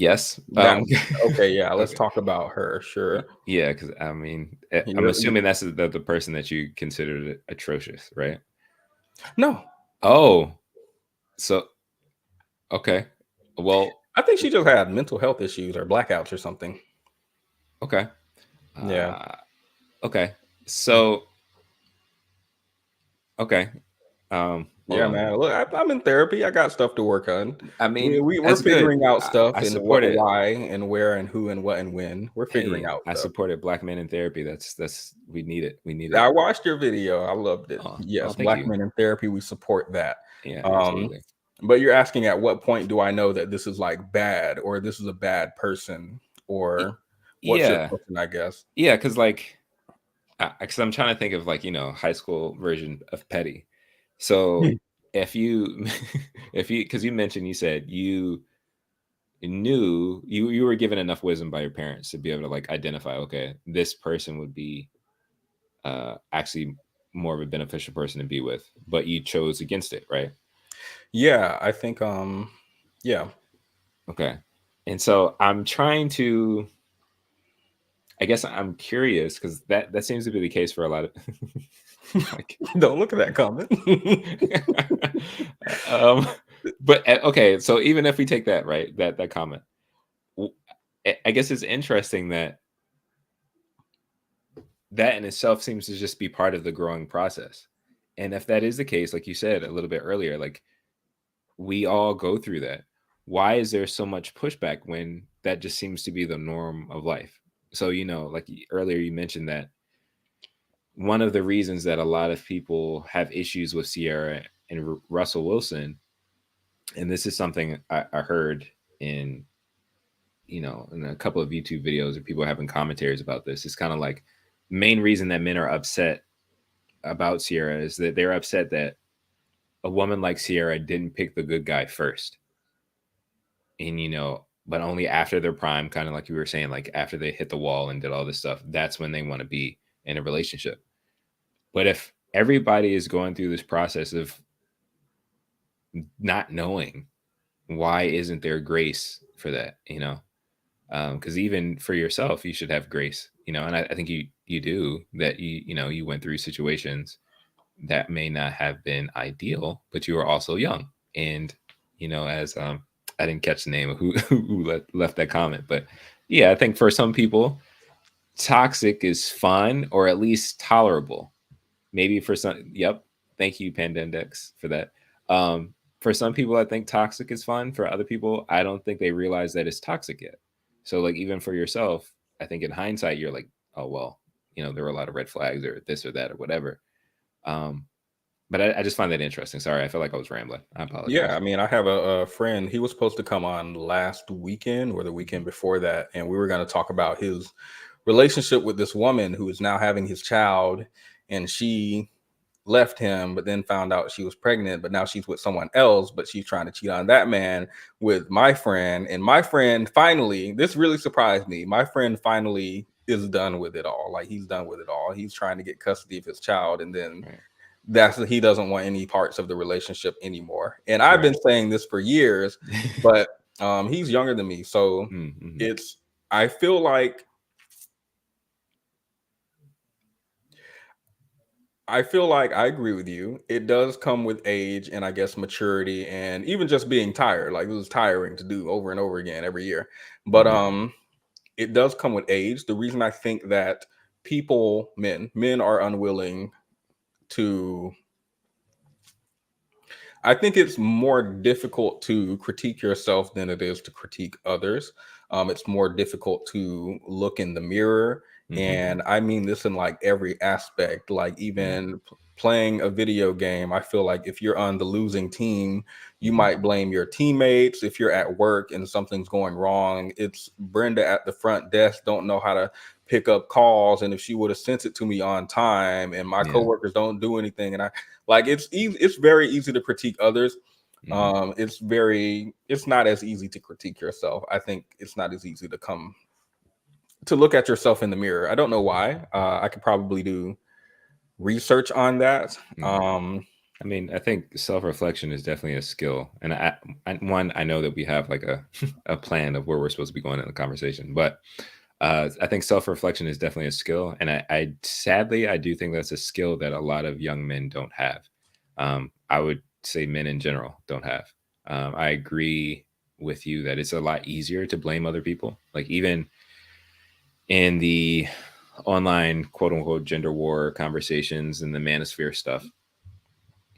Yes. That okay, yeah. Let's Okay. talk about her. Sure. Yeah, because I mean, I'm You're- assuming that's the person that you considered atrocious, right? No, Oh, so okay. Well, I think she just had mental health issues or blackouts or something. okay. Yeah. Okay. So okay. Hold Yeah, on. man. Look, I'm in therapy. I got stuff to work on. I mean, We're that's good. figuring out stuff I and support what, it. why, and where, and who, and what, and when. We're figuring Hey, out I stuff. supported Black men in therapy. That's we need it. We need I it. watched your video. I loved it. Oh, Yes, thank Black you. men in therapy. We support that. Yeah, absolutely. But you're asking at what point do I know that this is like bad or this is a bad person or what's your Yeah, question, I guess? yeah, because like, because I'm trying to think of like high school version of petty. So if you if you because you mentioned you said you knew you were given enough wisdom by your parents to be able to like identify, okay, this person would be actually more of a beneficial person to be with, but you chose against it, right? Yeah, I think yeah. Okay. And so I'm trying to, I guess I'm curious because that seems to be the case for a lot of like, Don't look at that comment. but okay, so even if we take that, right, that comment, I guess it's interesting that in itself seems to just be part of the growing process. And if that is the case, like you said a little bit earlier, like we all go through that. Why is there so much pushback when that just seems to be the norm of life? So, like earlier you mentioned that one of the reasons that a lot of people have issues with Sierra and Russell Wilson, and this is something I heard in, in a couple of YouTube videos or people having commentaries about this, it's kind of like main reason that men are upset about Sierra is that they're upset that a woman like Sierra didn't pick the good guy first. And, but only after their prime, kind of like you were saying, like after they hit the wall and did all this stuff, that's when they want to be in a relationship. But if everybody is going through this process of not knowing, why isn't there grace for that? Because even for yourself, you should have grace, and I think you do that. You went through situations that may not have been ideal, but you were also young. And, as I didn't catch the name of who left that comment, but yeah, I think for some people, toxic is fun or at least tolerable. Maybe for some, yep. Thank you, Pandendex, for that. For some people, I think toxic is fun. For other people, I don't think they realize that it's toxic yet. So, like, even for yourself, I think in hindsight, you're like, oh, well, there were a lot of red flags or this or that or whatever. But I just find that interesting. Sorry, I feel like I was rambling. I apologize. Yeah, I mean, I have a friend. He was supposed to come on last weekend or the weekend before that, and we were going to talk about his relationship with this woman who is now having his child, and she left him, but then found out she was pregnant, but now she's with someone else, but she's trying to cheat on that man with my friend. And my friend finally, this really surprised me. My friend finally is done with it all. Like he's done with it all. He's trying to get custody of his child, and then he doesn't want any parts of the relationship anymore. And I've been saying this for years, but he's younger than me, so I feel like I agree with you. It does come with age and I guess maturity and even just being tired. Like it was tiring to do over and over again every year. But it does come with age. The reason I think that men are unwilling to, I think it's more difficult to critique yourself than it is to critique others. It's more difficult to look in the mirror. And I mean this in like every aspect, like even playing a video game. I feel like if you're on the losing team, you might blame your teammates. If you're at work and something's going wrong, it's Brenda at the front desk don't know how to pick up calls. And if she would have sent it to me on time and my coworkers don't do anything. And I like, it's very easy to critique others. It's not as easy to critique yourself. I think it's not as easy to look at yourself in the mirror. I don't know why. I could probably do research on that. I mean, I think self-reflection is definitely a skill, and I know that we have like a a plan of where we're supposed to be going in the conversation, but I think self-reflection is definitely a skill, and I sadly I do think that's a skill that a lot of young men don't have. I would say men in general don't have. I agree with you that it's a lot easier to blame other people, like even in the online quote unquote gender war conversations and the manosphere stuff,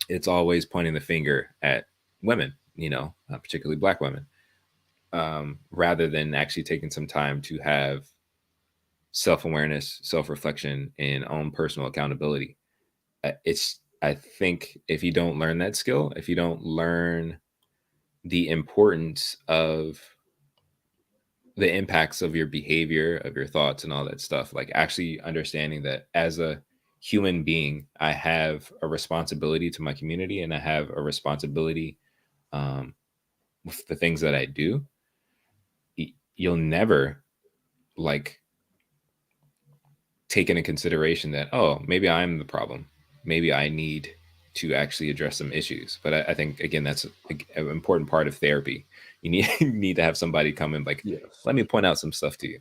it's always pointing the finger at women, particularly black women, rather than actually taking some time to have self-awareness, self-reflection, and own personal accountability. I think if you don't learn that skill, if you don't learn the importance of the impacts of your behavior, of your thoughts, and all that stuff, like actually understanding that as a human being, I have a responsibility to my community and I have a responsibility with the things that I do, you'll never like take into consideration that, oh, maybe I'm the problem. Maybe I need to actually address some issues. But I think, again, that's an important part of therapy. You need to have somebody come and like, Yes. let me point out some stuff to you.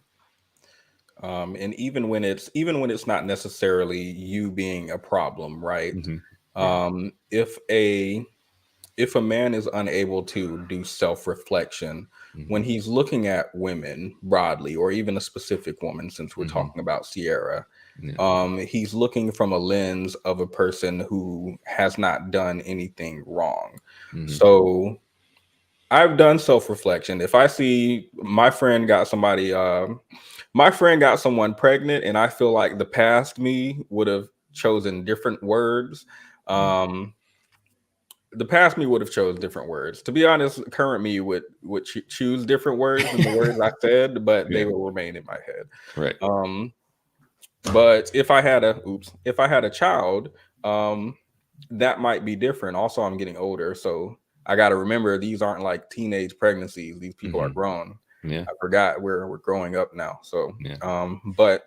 And even when it's not necessarily you being a problem, right? Mm-hmm. If a man is unable to do self-reflection Mm-hmm. when he's looking at women broadly, or even a specific woman, since we're Mm-hmm. talking about Sierra, Yeah. he's looking from a lens of a person who has not done anything wrong. Mm-hmm. So I've done self-reflection. If I see my friend got someone pregnant, and I feel like the past me would have chosen different words. The past me would have chose different words. To be honest, current me would choose different words than the words I said, but they will remain in my head. Right. But if I had a child, that might be different. Also, I'm getting older, so I got to remember these aren't like teenage pregnancies. These people are grown. Yeah. I forgot we're growing up now. So, Yeah. But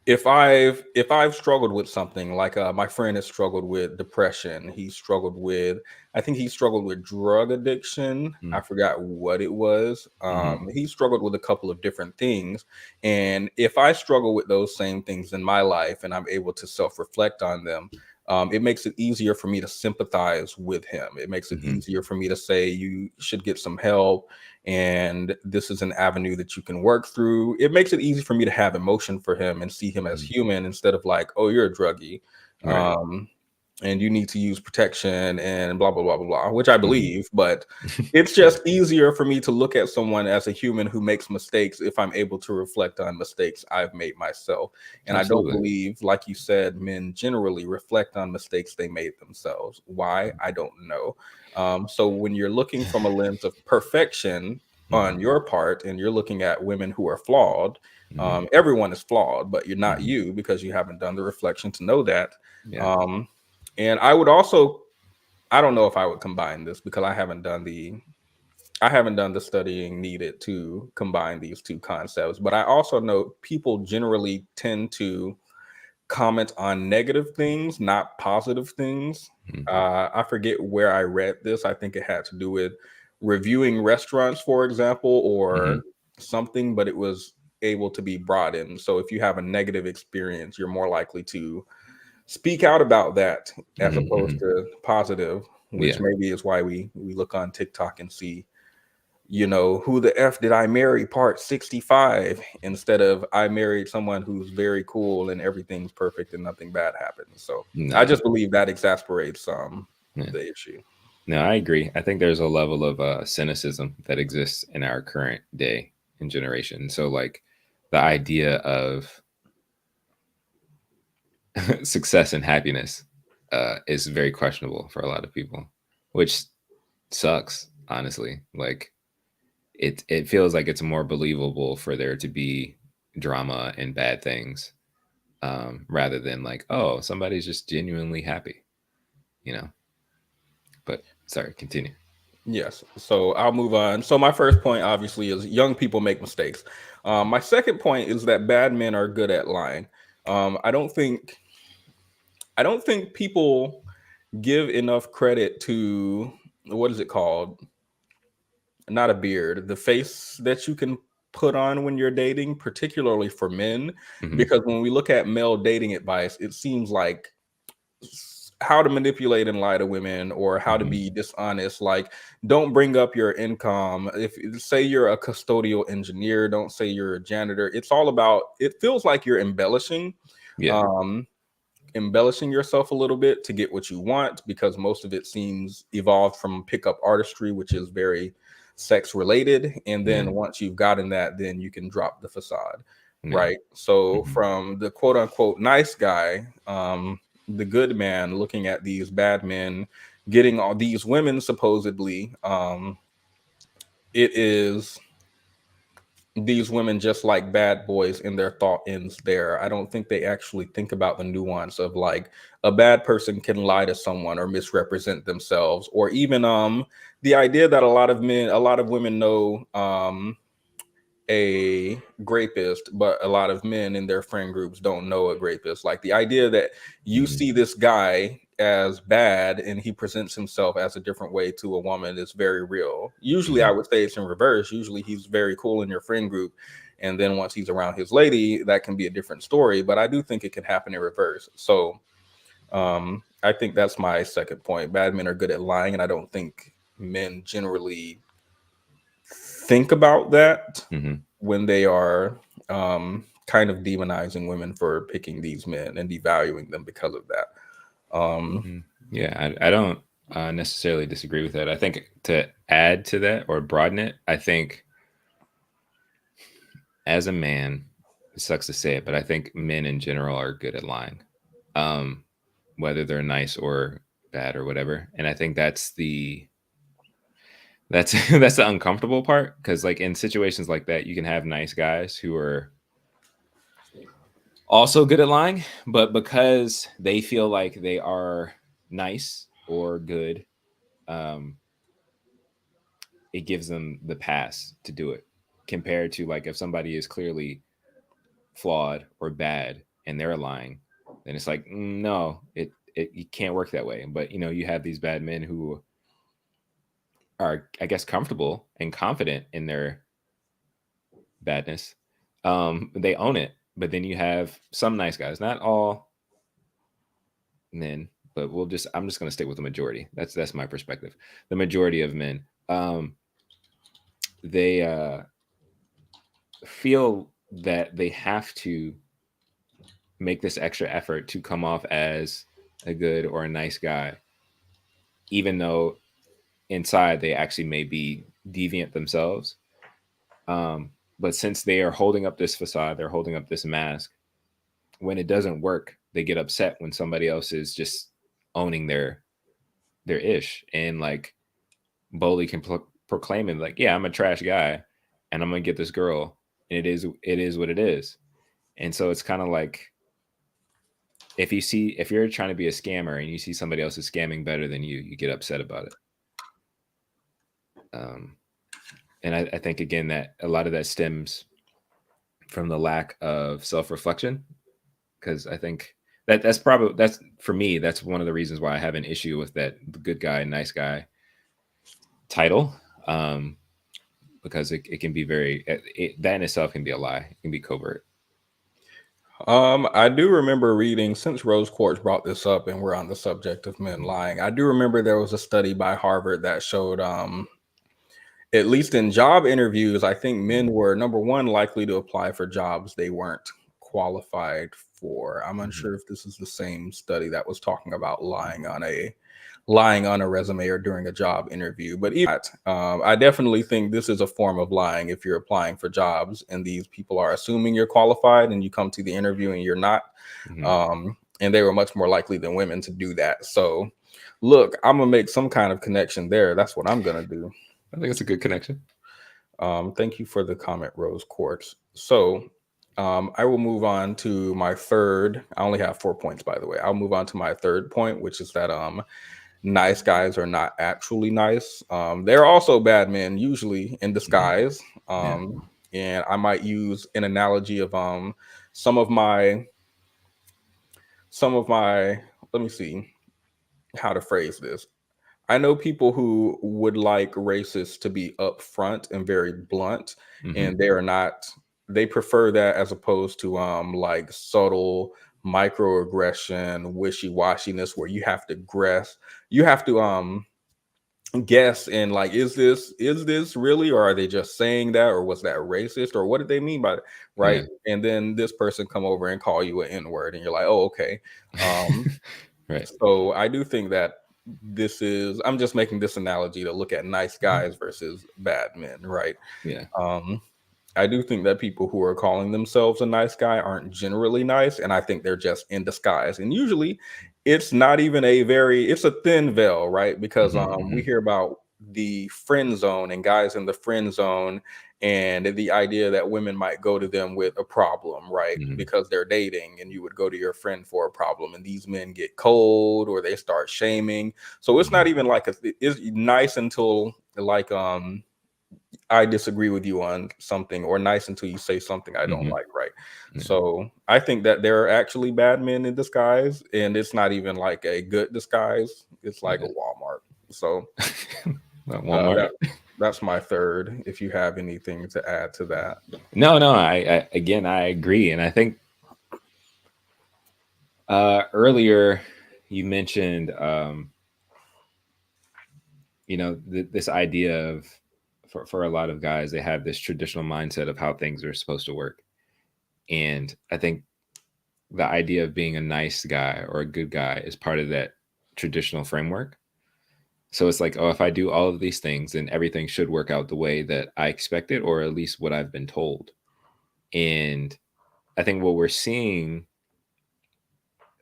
if I've struggled with something like my friend has struggled with depression, I think he struggled with drug addiction. I forgot what it was. He struggled with a couple of different things, and if I struggle with those same things in my life and I'm able to self-reflect on them, it makes it easier for me to sympathize with him. It makes it easier for me to say you should get some help, and this is an avenue that you can work through. It makes it easy for me to have emotion for him and see him as human instead of like, oh, you're a druggie. Right. And you need to use protection and blah, blah, blah, blah, blah, which I believe, but it's just easier for me to look at someone as a human who makes mistakes if I'm able to reflect on mistakes I've made myself. And Absolutely. I don't believe, like you said, men generally reflect on mistakes they made themselves. Why? I don't know. So when you're looking from a lens of perfection on your part and you're looking at women who are flawed, everyone is flawed, but you're not you because you haven't done the reflection to know that. Yeah. And I don't know if I would combine this because I haven't done the studying needed to combine these two concepts. But I also know people generally tend to comment on negative things, not positive things. I forget where I read this. I think it had to do with reviewing restaurants, for example, or something, but it was able to be brought in. So if you have a negative experience, you're more likely to speak out about that as opposed to positive, which maybe is why we look on TikTok and see, who the F did I marry part 65 instead of I married someone who's very cool and everything's perfect and nothing bad happens. So I just believe that exasperates the issue. No, I agree. I think there's a level of cynicism that exists in our current day and generation. So like the idea of success and happiness is very questionable for a lot of people, which sucks, honestly. Like it feels like it's more believable for there to be drama and bad things rather than like, oh, somebody's just genuinely happy, But sorry, continue. Yes. So I'll move on. So my first point obviously is young people make mistakes. My second point is that bad men are good at lying. I don't think people give enough credit to, what is it called? Not a beard, the face that you can put on when you're dating, particularly for men. Mhm. Because when we look at male dating advice, it seems like how to manipulate and lie to women, or how to Mhm. be dishonest. Like, don't bring up your income. If say you're a custodial engineer, don't say you're a janitor. It's all about, it feels like you're embellishing. Yeah. Embellishing yourself a little bit to get what you want, because most of it seems evolved from pickup artistry, which is very sex related. And then Yeah. once you've gotten that, then you can drop the facade. Yeah. Right. So Mhm. from the quote unquote nice guy, the good man looking at these bad men getting all these women, supposedly, it is these women just like bad boys, and their thought ends there. I don't think they actually think about the nuance of, like, a bad person can lie to someone or misrepresent themselves, or even the idea that a lot of women know a rapist, but a lot of men in their friend groups don't know a rapist. Like, the idea that you Mhm. see this guy as bad and he presents himself as a different way to a woman is very real. Usually I would say it's in reverse. Usually he's very cool in your friend group, and then once he's around his lady, that can be a different story. But I do think it can happen in reverse. So I think that's my second point. Bad men are good at lying, and I don't think men generally think about that Mhm. when they are kind of demonizing women for picking these men and devaluing them because of that. Yeah, I don't necessarily disagree with that. I think to add to that or broaden it, I think as a man, it sucks to say it, but I think men in general are good at lying, um, whether they're nice or bad or whatever. And I think that's that's the uncomfortable part, because like in situations like that, you can have nice guys who are also good at lying, but because they feel like they are nice or good, um, it gives them the pass to do it, compared to like if somebody is clearly flawed or bad and they're lying, then it's like, no, it can't work that way. But you have these bad men who are, I guess, comfortable and confident in their badness. They own it. But then you have some nice guys, not all men, but I'm just going to stick with the majority. That's my perspective. The majority of men, they feel that they have to make this extra effort to come off as a good or a nice guy, even though inside they actually may be deviant themselves. But since they are holding up this facade, they're holding up this mask. When it doesn't work, they get upset when somebody else is just owning their ish and like boldly can proclaiming like, yeah, I'm a trash guy, and I'm gonna get this girl, and it is what it is. And so it's kind of like, if you're trying to be a scammer and you see somebody else is scamming better than you get upset about it. And I think again that a lot of that stems from the lack of self-reflection, because I think that's for me, that's one of the reasons why I have an issue with that good guy, nice guy title. Because it can be that in itself can be a lie. It can be covert. I do remember reading, since Rose Quartz brought this up and we're on the subject of men lying, I do remember there was a study by Harvard that showed, at least in job interviews, I think men were number one likely to apply for jobs they weren't qualified for. I'm unsure if this is the same study that was talking about lying on a resume or during a job interview. But even that, I definitely think this is a form of lying if you're applying for jobs and these people are assuming you're qualified and you come to the interview and you're not. And they were much more likely than women to do that. So look, I'm gonna make some kind of connection there. That's what I'm gonna do. I think it's a good connection. Thank you for the comment, Rose Quartz. So I will move on to my third. I only have 4 points, by the way. I'll move on to my third point, which is that nice guys are not actually nice. They're also bad men, usually in disguise. And I might use an analogy of some of my let me see. how to phrase this. I know people who would like racists to be upfront and very blunt, and they are not. They prefer that as opposed to like subtle microaggression, wishy-washiness, where you have to guess and like, is this really, or are they just saying that, or was that racist, or what did they mean by it, right? And then this person come over and call you an N-word, and you're like, oh, okay. Right. So I do think that I'm just making this analogy to look at nice guys versus bad men, right? Yeah. I do think that people who are calling themselves a nice guy aren't generally nice, and I think they're just in disguise. And usually it's not even it's a thin veil, right? Because we hear about the friend zone and guys in the friend zone, and the idea that women might go to them with a problem, right? Because they're dating, and you would go to your friend for a problem, and these men get cold or they start shaming. So it's not even like it's nice until like I disagree with you on something, or nice until you say something I don't like, right? So I think that there are actually bad men in disguise, and it's not even like a good disguise. It's like a Walmart. So Walmart. That's my third. If you have anything to add to that. No, I again, I agree. And I think earlier you mentioned, this idea of, for a lot of guys, they have this traditional mindset of how things are supposed to work. And I think the idea of being a nice guy or a good guy is part of that traditional framework. So it's like, oh, if I do all of these things, then everything should work out the way that I expected, or at least what I've been told. And I think what we're seeing,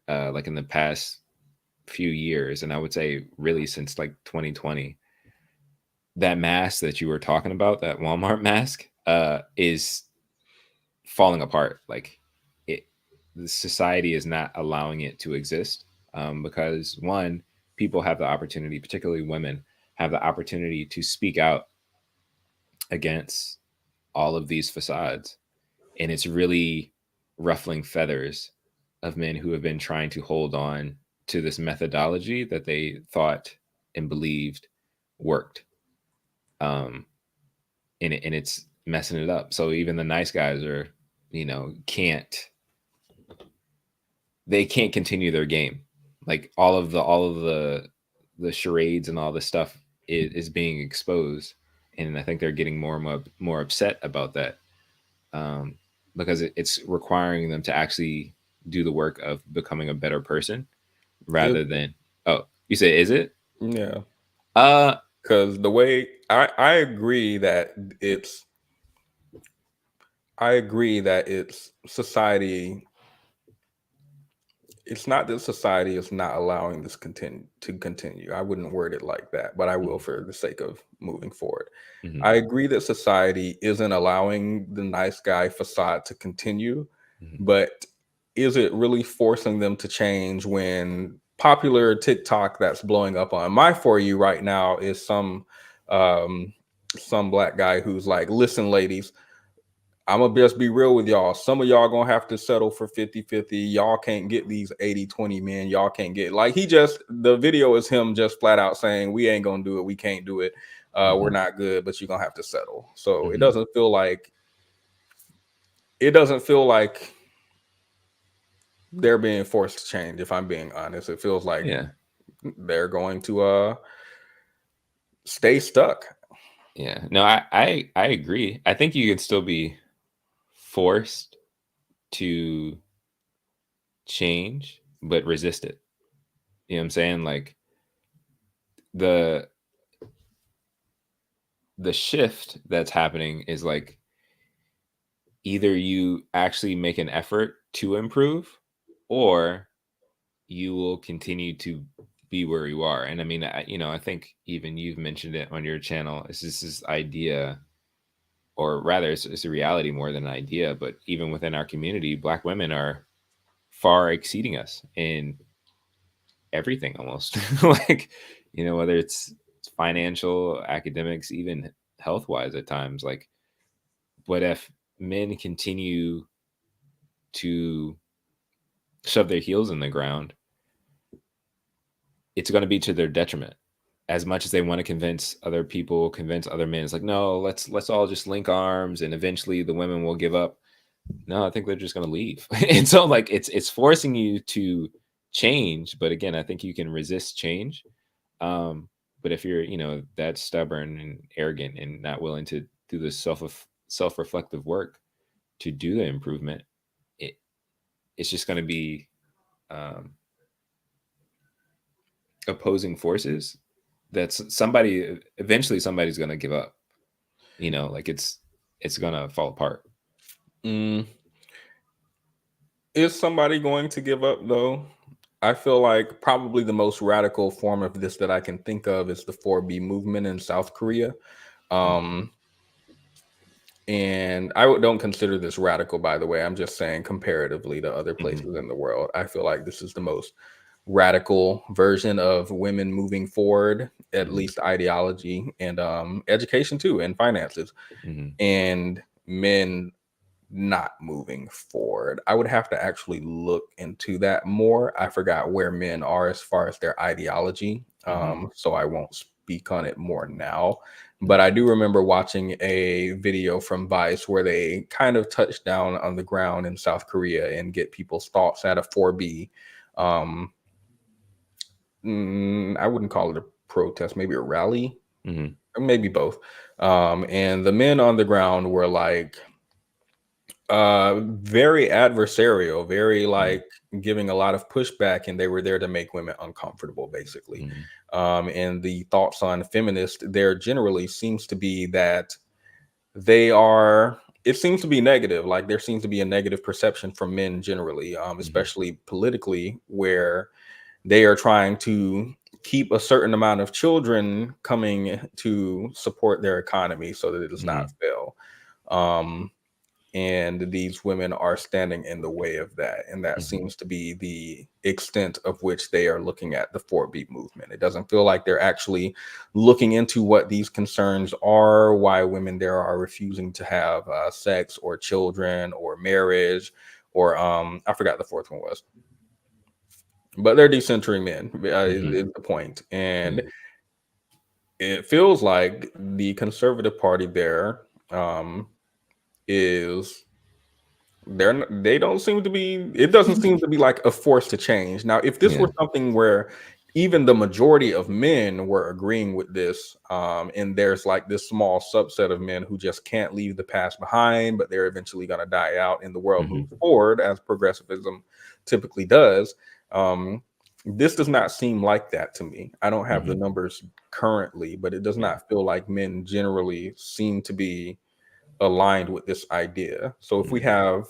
like in the past few years, and I would say really since like 2020, that mask that you were talking about, that Walmart mask, is falling apart. Like the society is not allowing it to exist, because one, people have the opportunity, particularly women, have the opportunity to speak out against all of these facades, and it's really ruffling feathers of men who have been trying to hold on to this methodology that they thought and believed worked. And it's messing it up. So even the nice guys are, can't continue their game. Like all of the charades and all the stuff is being exposed, and I think they're getting more and more upset about that, because it's requiring them to actually do the work of becoming a better person rather than. Oh, you say, is it? Yeah. Because the way I agree that it's society. It's not that society is not allowing this to continue. I wouldn't word it like that, but I will for the sake of moving forward. I agree that society isn't allowing the nice guy facade to continue, but is it really forcing them to change when popular TikTok that's blowing up on my For You right now is some black guy who's like, listen, ladies, I'm gonna just be real with y'all. Some of y'all gonna have to settle for 50-50. Y'all can't get these 80-20 men. Y'all can't get, like, the video is him just flat out saying, we ain't gonna do it. We can't do it. We're not good, but you're gonna have to settle. So it doesn't feel like they're being forced to change. If I'm being honest, it feels like they're going to stay stuck. Yeah, no, I agree. I think you can still be forced to change, but resist it. You know what I'm saying? Like the shift that's happening is like, either you actually make an effort to improve, or you will continue to be where you are. And I mean, I think even you've mentioned it on your channel. It's just this idea, or rather it's a reality more than an idea, but even within our community, Black women are far exceeding us in everything almost. Like, whether it's financial, academics, even health wise at times. Like, but if men continue to shove their heels in the ground, it's going to be to their detriment. As much as they want to convince other people, convince other men, it's like, no, let's all just link arms and eventually the women will give up. No, I think they're just going to leave. And so like it's forcing you to change, but again, I think you can resist change. But if you're, that stubborn and arrogant and not willing to do the self-reflective work to do the improvement, it's just going to be opposing forces. That's eventually somebody's going to give up. Like it's going to fall apart. Is somebody going to give up though? I feel like probably the most radical form of this that I can think of is the 4B movement in South Korea. And I don't consider this radical, by the way. I'm just saying comparatively to other places in the world, I feel like this is the most radical version of women moving forward, at least ideology and education too, and finances, and men not moving forward. I would have to actually look into that more. I forgot where men are as far as their ideology, so I won't speak on it more now. But I do remember watching a video from Vice where they kind of touched down on the ground in South Korea and get people's thoughts at a 4B. I wouldn't call it a protest, maybe a rally, maybe both. And the men on the ground were like very adversarial, very like giving a lot of pushback, and they were there to make women uncomfortable, basically. And the thoughts on feminists there generally seems to be that it seems to be negative. Like there seems to be a negative perception from men generally, especially politically, where they are trying to keep a certain amount of children coming to support their economy so that it does not fail. And these women are standing in the way of that. And that seems to be the extent of which they are looking at the 4B movement. It doesn't feel like they're actually looking into what these concerns are, why women there are refusing to have sex or children or marriage, or I forgot the fourth one was. But they're decentering men is the point. And it feels like the Conservative Party there they don't seem to be, it doesn't seem to be like a force to change. Now, if this were something where even the majority of men were agreeing with this, and there's like this small subset of men who just can't leave the past behind, but they're eventually going to die out and the world moves forward as progressivism typically does. This does not seem like that to me. I don't have the numbers currently, but it does not feel like men generally seem to be aligned with this idea. So if we have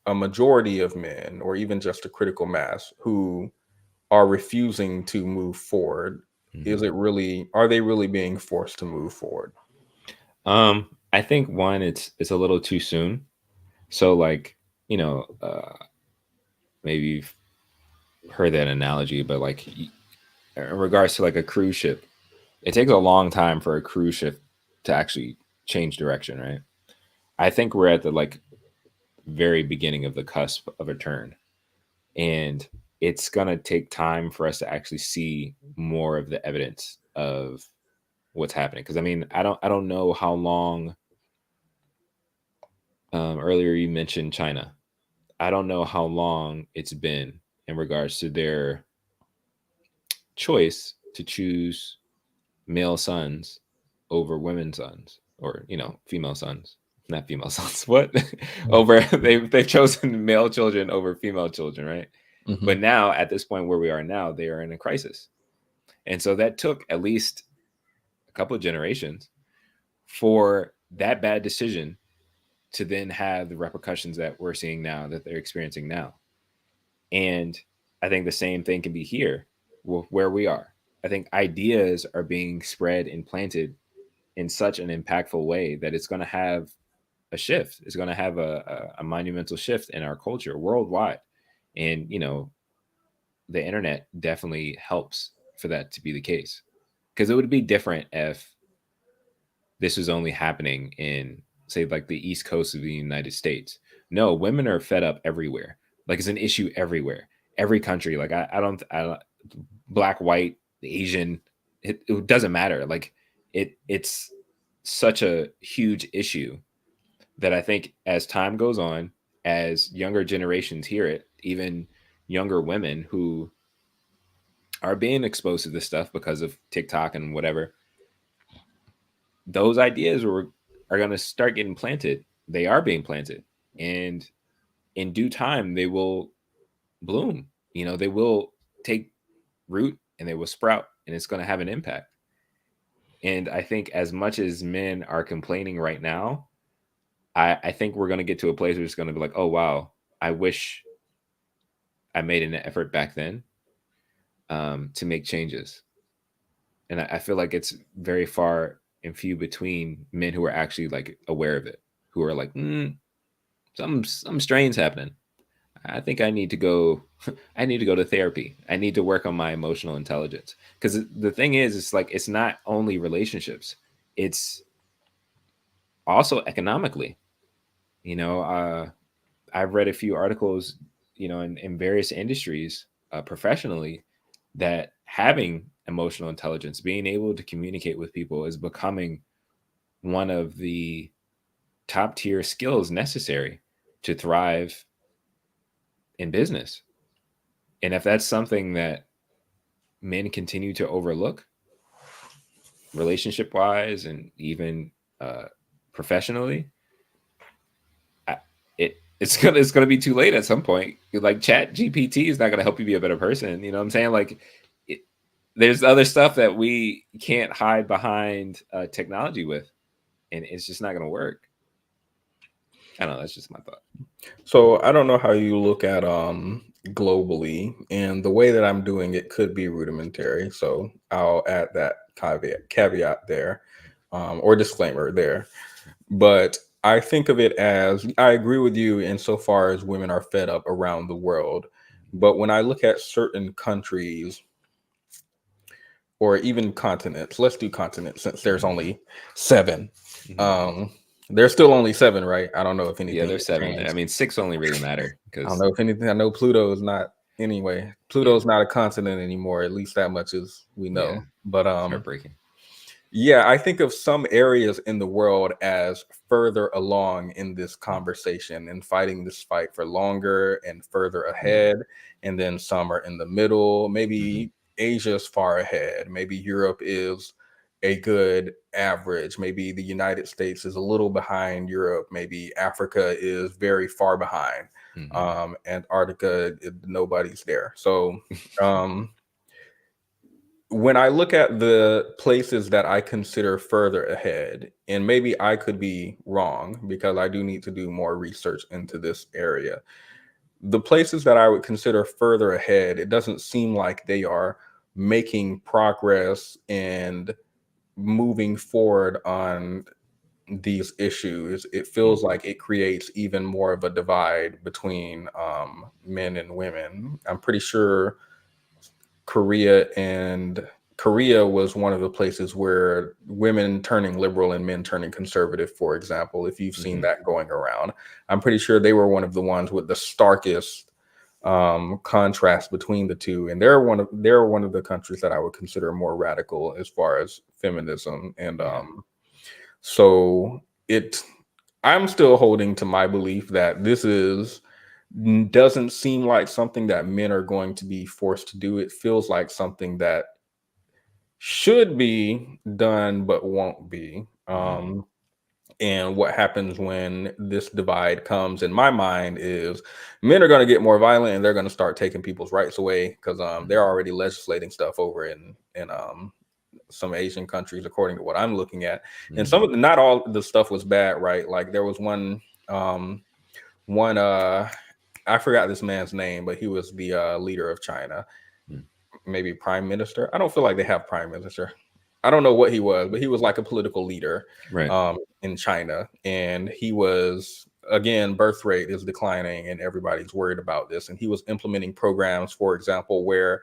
a majority of men, or even just a critical mass, who are refusing to move forward, are they really being forced to move forward? I think one, it's a little too soon. So like, maybe you've heard that analogy, but like in regards to like a cruise ship, it takes a long time for a cruise ship to actually change direction, right? I think we're at the like very beginning of the cusp of a turn, and it's gonna take time for us to actually see more of the evidence of what's happening. Because I mean, I don't know how long. Earlier you mentioned China. I don't know how long it's been in regards to their choice to choose male sons over women's sons, or female sons, not female sons. What? Over they've chosen male children over female children, right? But now at this point where we are now, they are in a crisis, and so that took at least a couple of generations for that bad decision to then have the repercussions that we're seeing now, that they're experiencing now. And I think the same thing can be here where we are. I think ideas are being spread and planted in such an impactful way that it's going to have a shift. It's going to have a monumental shift in our culture worldwide. And, the internet definitely helps for that to be the case. Because it would be different if this was only happening in, say, like the East Coast of the United States. No, women are fed up everywhere. Like it's an issue everywhere, every country. Like I don't black, white, Asian, it doesn't matter. Like it's such a huge issue that I think as time goes on, as younger generations hear it, even younger women who are being exposed to this stuff because of TikTok and whatever, those ideas are going to start getting planted. They are being planted, and in due time they will bloom. They will take root and they will sprout, and it's going to have an impact. And I think as much as men are complaining right now, I think we're going to get to a place where it's going to be like, oh wow, I wish I made an effort back then to make changes. And I feel like it's very far and few between men who are actually like aware of it, who are like, some strain's happening. I think I need to go. I need to go to therapy. I need to work on my emotional intelligence. Because the thing is, it's like it's not only relationships; it's also economically. I've read a few articles, in various industries, professionally, that having emotional intelligence, being able to communicate with people, is becoming one of the top tier skills necessary to thrive in business. And if that's something that men continue to overlook, relationship wise and even professionally, it's gonna be too late at some point. Like Chat GPT is not gonna help you be a better person. You know what I'm saying? Like there's other stuff that we can't hide behind technology with, and it's just not gonna work. I don't know. That's just my thought. So I don't know how you look at globally, and the way that I'm doing it could be rudimentary. So I'll add that caveat there, or disclaimer there. But I think of it as, I agree with you insofar as women are fed up around the world. But when I look at certain countries or even continents, let's do continents since there's only 7. There's still only 7, right? I don't know if anything. Yeah, there's 7. I mean, 6 only really matter. I don't know if anything. I know Pluto is not. Anyway, Pluto's not a continent anymore. At least that much as we know. Yeah. But heartbreaking. Yeah, I think of some areas in the world as further along in this conversation and fighting this fight for longer and further ahead, and then some are in the middle. Maybe Asia's far ahead. Maybe Europe is a good average. Maybe the United States is a little behind Europe. Maybe Africa is very far behind. Antarctica, nobody's there. So when I look at the places that I consider further ahead, and maybe I could be wrong because I do need to do more research into this area, the places that I would consider further ahead, it doesn't seem like they are making progress and moving forward on these issues. It feels like it creates even more of a divide between men and women. I'm pretty sure Korea was one of the places where women turning liberal and men turning conservative, for example, if you've seen that going around. I'm pretty sure they were one of the ones with the starkest contrast between the two, and they're one of the countries that I would consider more radical as far as feminism. And so I'm still holding to my belief that this doesn't seem like something that men are going to be forced to do. It feels like something that should be done but won't be. And what happens when this divide comes, in my mind, is men are going to get more violent and they're going to start taking people's rights away because they're already legislating stuff over in some Asian countries, according to what I'm looking at. And some of not all the stuff was bad, right? Like there was one I forgot this man's name, but he was the leader of China, maybe prime minister. I don't feel like they have prime minister. I don't know what he was, but he was like a political leader in China. And he was, again, birth rate is declining and everybody's worried about this. And he was implementing programs, for example, where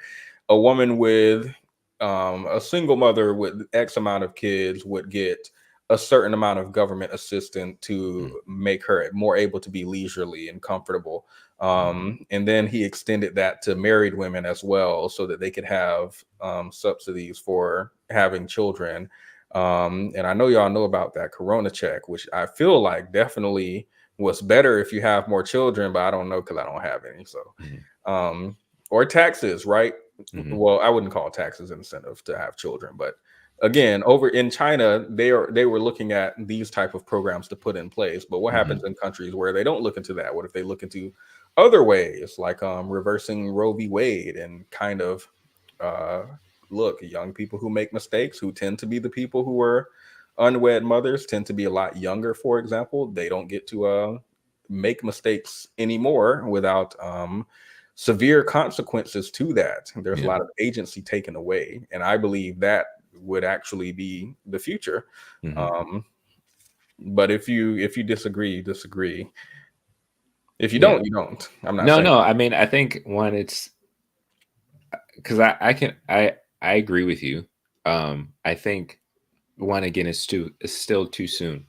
a woman with a single mother with X amount of kids would get a certain amount of government assistance to make her more able to be leisurely and comfortable. And then he extended that to married women as well, so that they could have subsidies for having children. And I know y'all know about that Corona check, which I feel like definitely was better if you have more children, but I don't know because I don't have any. So, or taxes, right? Well, I wouldn't call taxes incentive to have children, but again, over in China, they were looking at these type of programs to put in place. But what happens in countries where they don't look into that? What if they look into other ways, like reversing Roe v. Wade, and kind of look, young people who make mistakes, who tend to be the people who are unwed mothers, tend to be a lot younger, for example. They don't get to make mistakes anymore without severe consequences to that. There's a lot of agency taken away. And I believe that would actually be the future. But if you disagree, you disagree. If you don't, you don't. I'm not no. I mean, I think one, it's because I agree with you. I think one, again, it's still too soon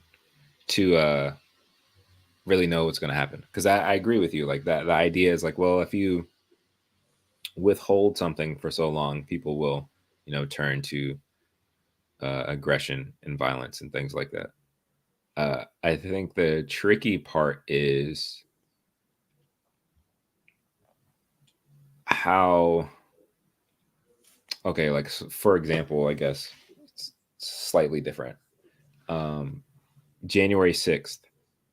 to really know what's going to happen. Because I agree with you. Like that, the idea is like, well, if you withhold something for so long, people will, turn to aggression and violence and things like that. I think the tricky part is how, okay, like for example, I guess it's slightly different. January 6th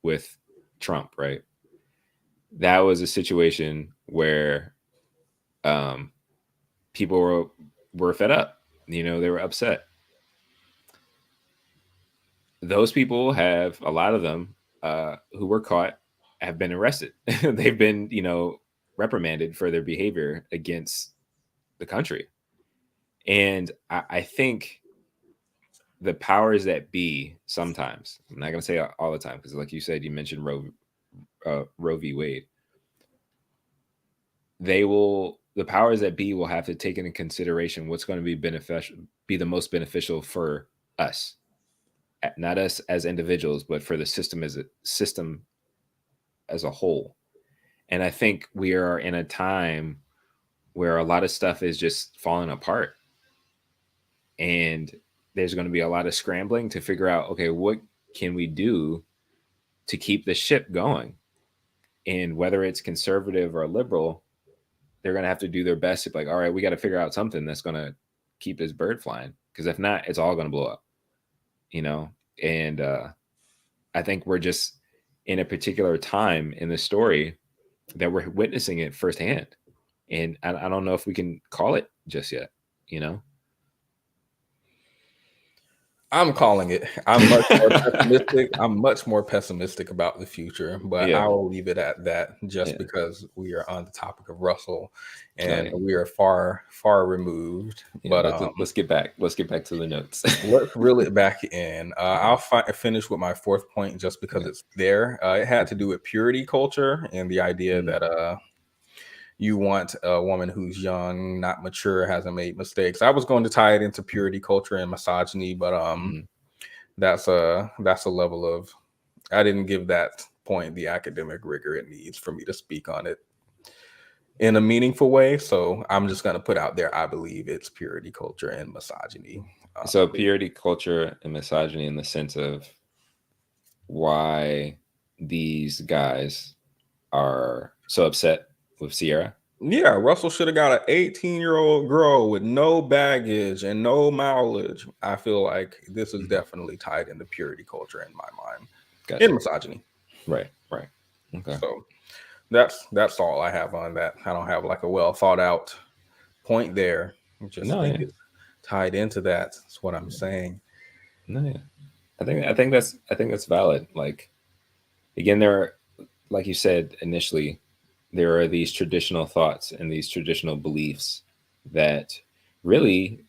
with Trump, right? That was a situation where people were fed up. They were upset. Those people have, a lot of them who were caught, have been arrested. They've been, reprimanded for their behavior against the country. And I think the powers that be, sometimes, I'm not going to say all the time, because like you said, you mentioned Roe v. Wade. The powers that be will have to take into consideration what's going to be the most beneficial for us. Not us as individuals, but for the system as a whole. And I think we are in a time where a lot of stuff is just falling apart. And there's going to be a lot of scrambling to figure out, okay, what can we do to keep the ship going? And whether it's conservative or liberal, they're going to have to do their best to be like, all right, we got to figure out something that's going to keep this bird flying. Because if not, it's all going to blow up. And I think we're just in a particular time in the story that we're witnessing it firsthand. And I don't know if we can call it just yet, I'm calling it. I'm much more pessimistic. I'm much more pessimistic about the future, but I will leave it at that just because we are on the topic of Russell and we are far, far removed. But let's get back to the notes. Let's reel it back in. I'll finish with my fourth point just because it's there. It had to do with purity culture and the idea that you want a woman who's young, not mature, hasn't made mistakes. I was going to tie it into purity culture and misogyny, but that's a level of, I didn't give that point the academic rigor it needs for me to speak on it in a meaningful way. So I'm just going to put out there, I believe it's purity culture and misogyny. So purity culture and misogyny in the sense of why these guys are so upset with Ciara. Yeah, Russell should have got an 18-year-old girl with no baggage and no mileage. I feel like this is definitely tied into purity culture in my mind. Gotcha. And misogyny. Right. Okay. So that's all I have on that. I don't have like a well thought out point there. Think it's tied into that. That's what I'm saying. I think that's valid. Like, again, there are, like you said initially, there are these traditional thoughts and these traditional beliefs that really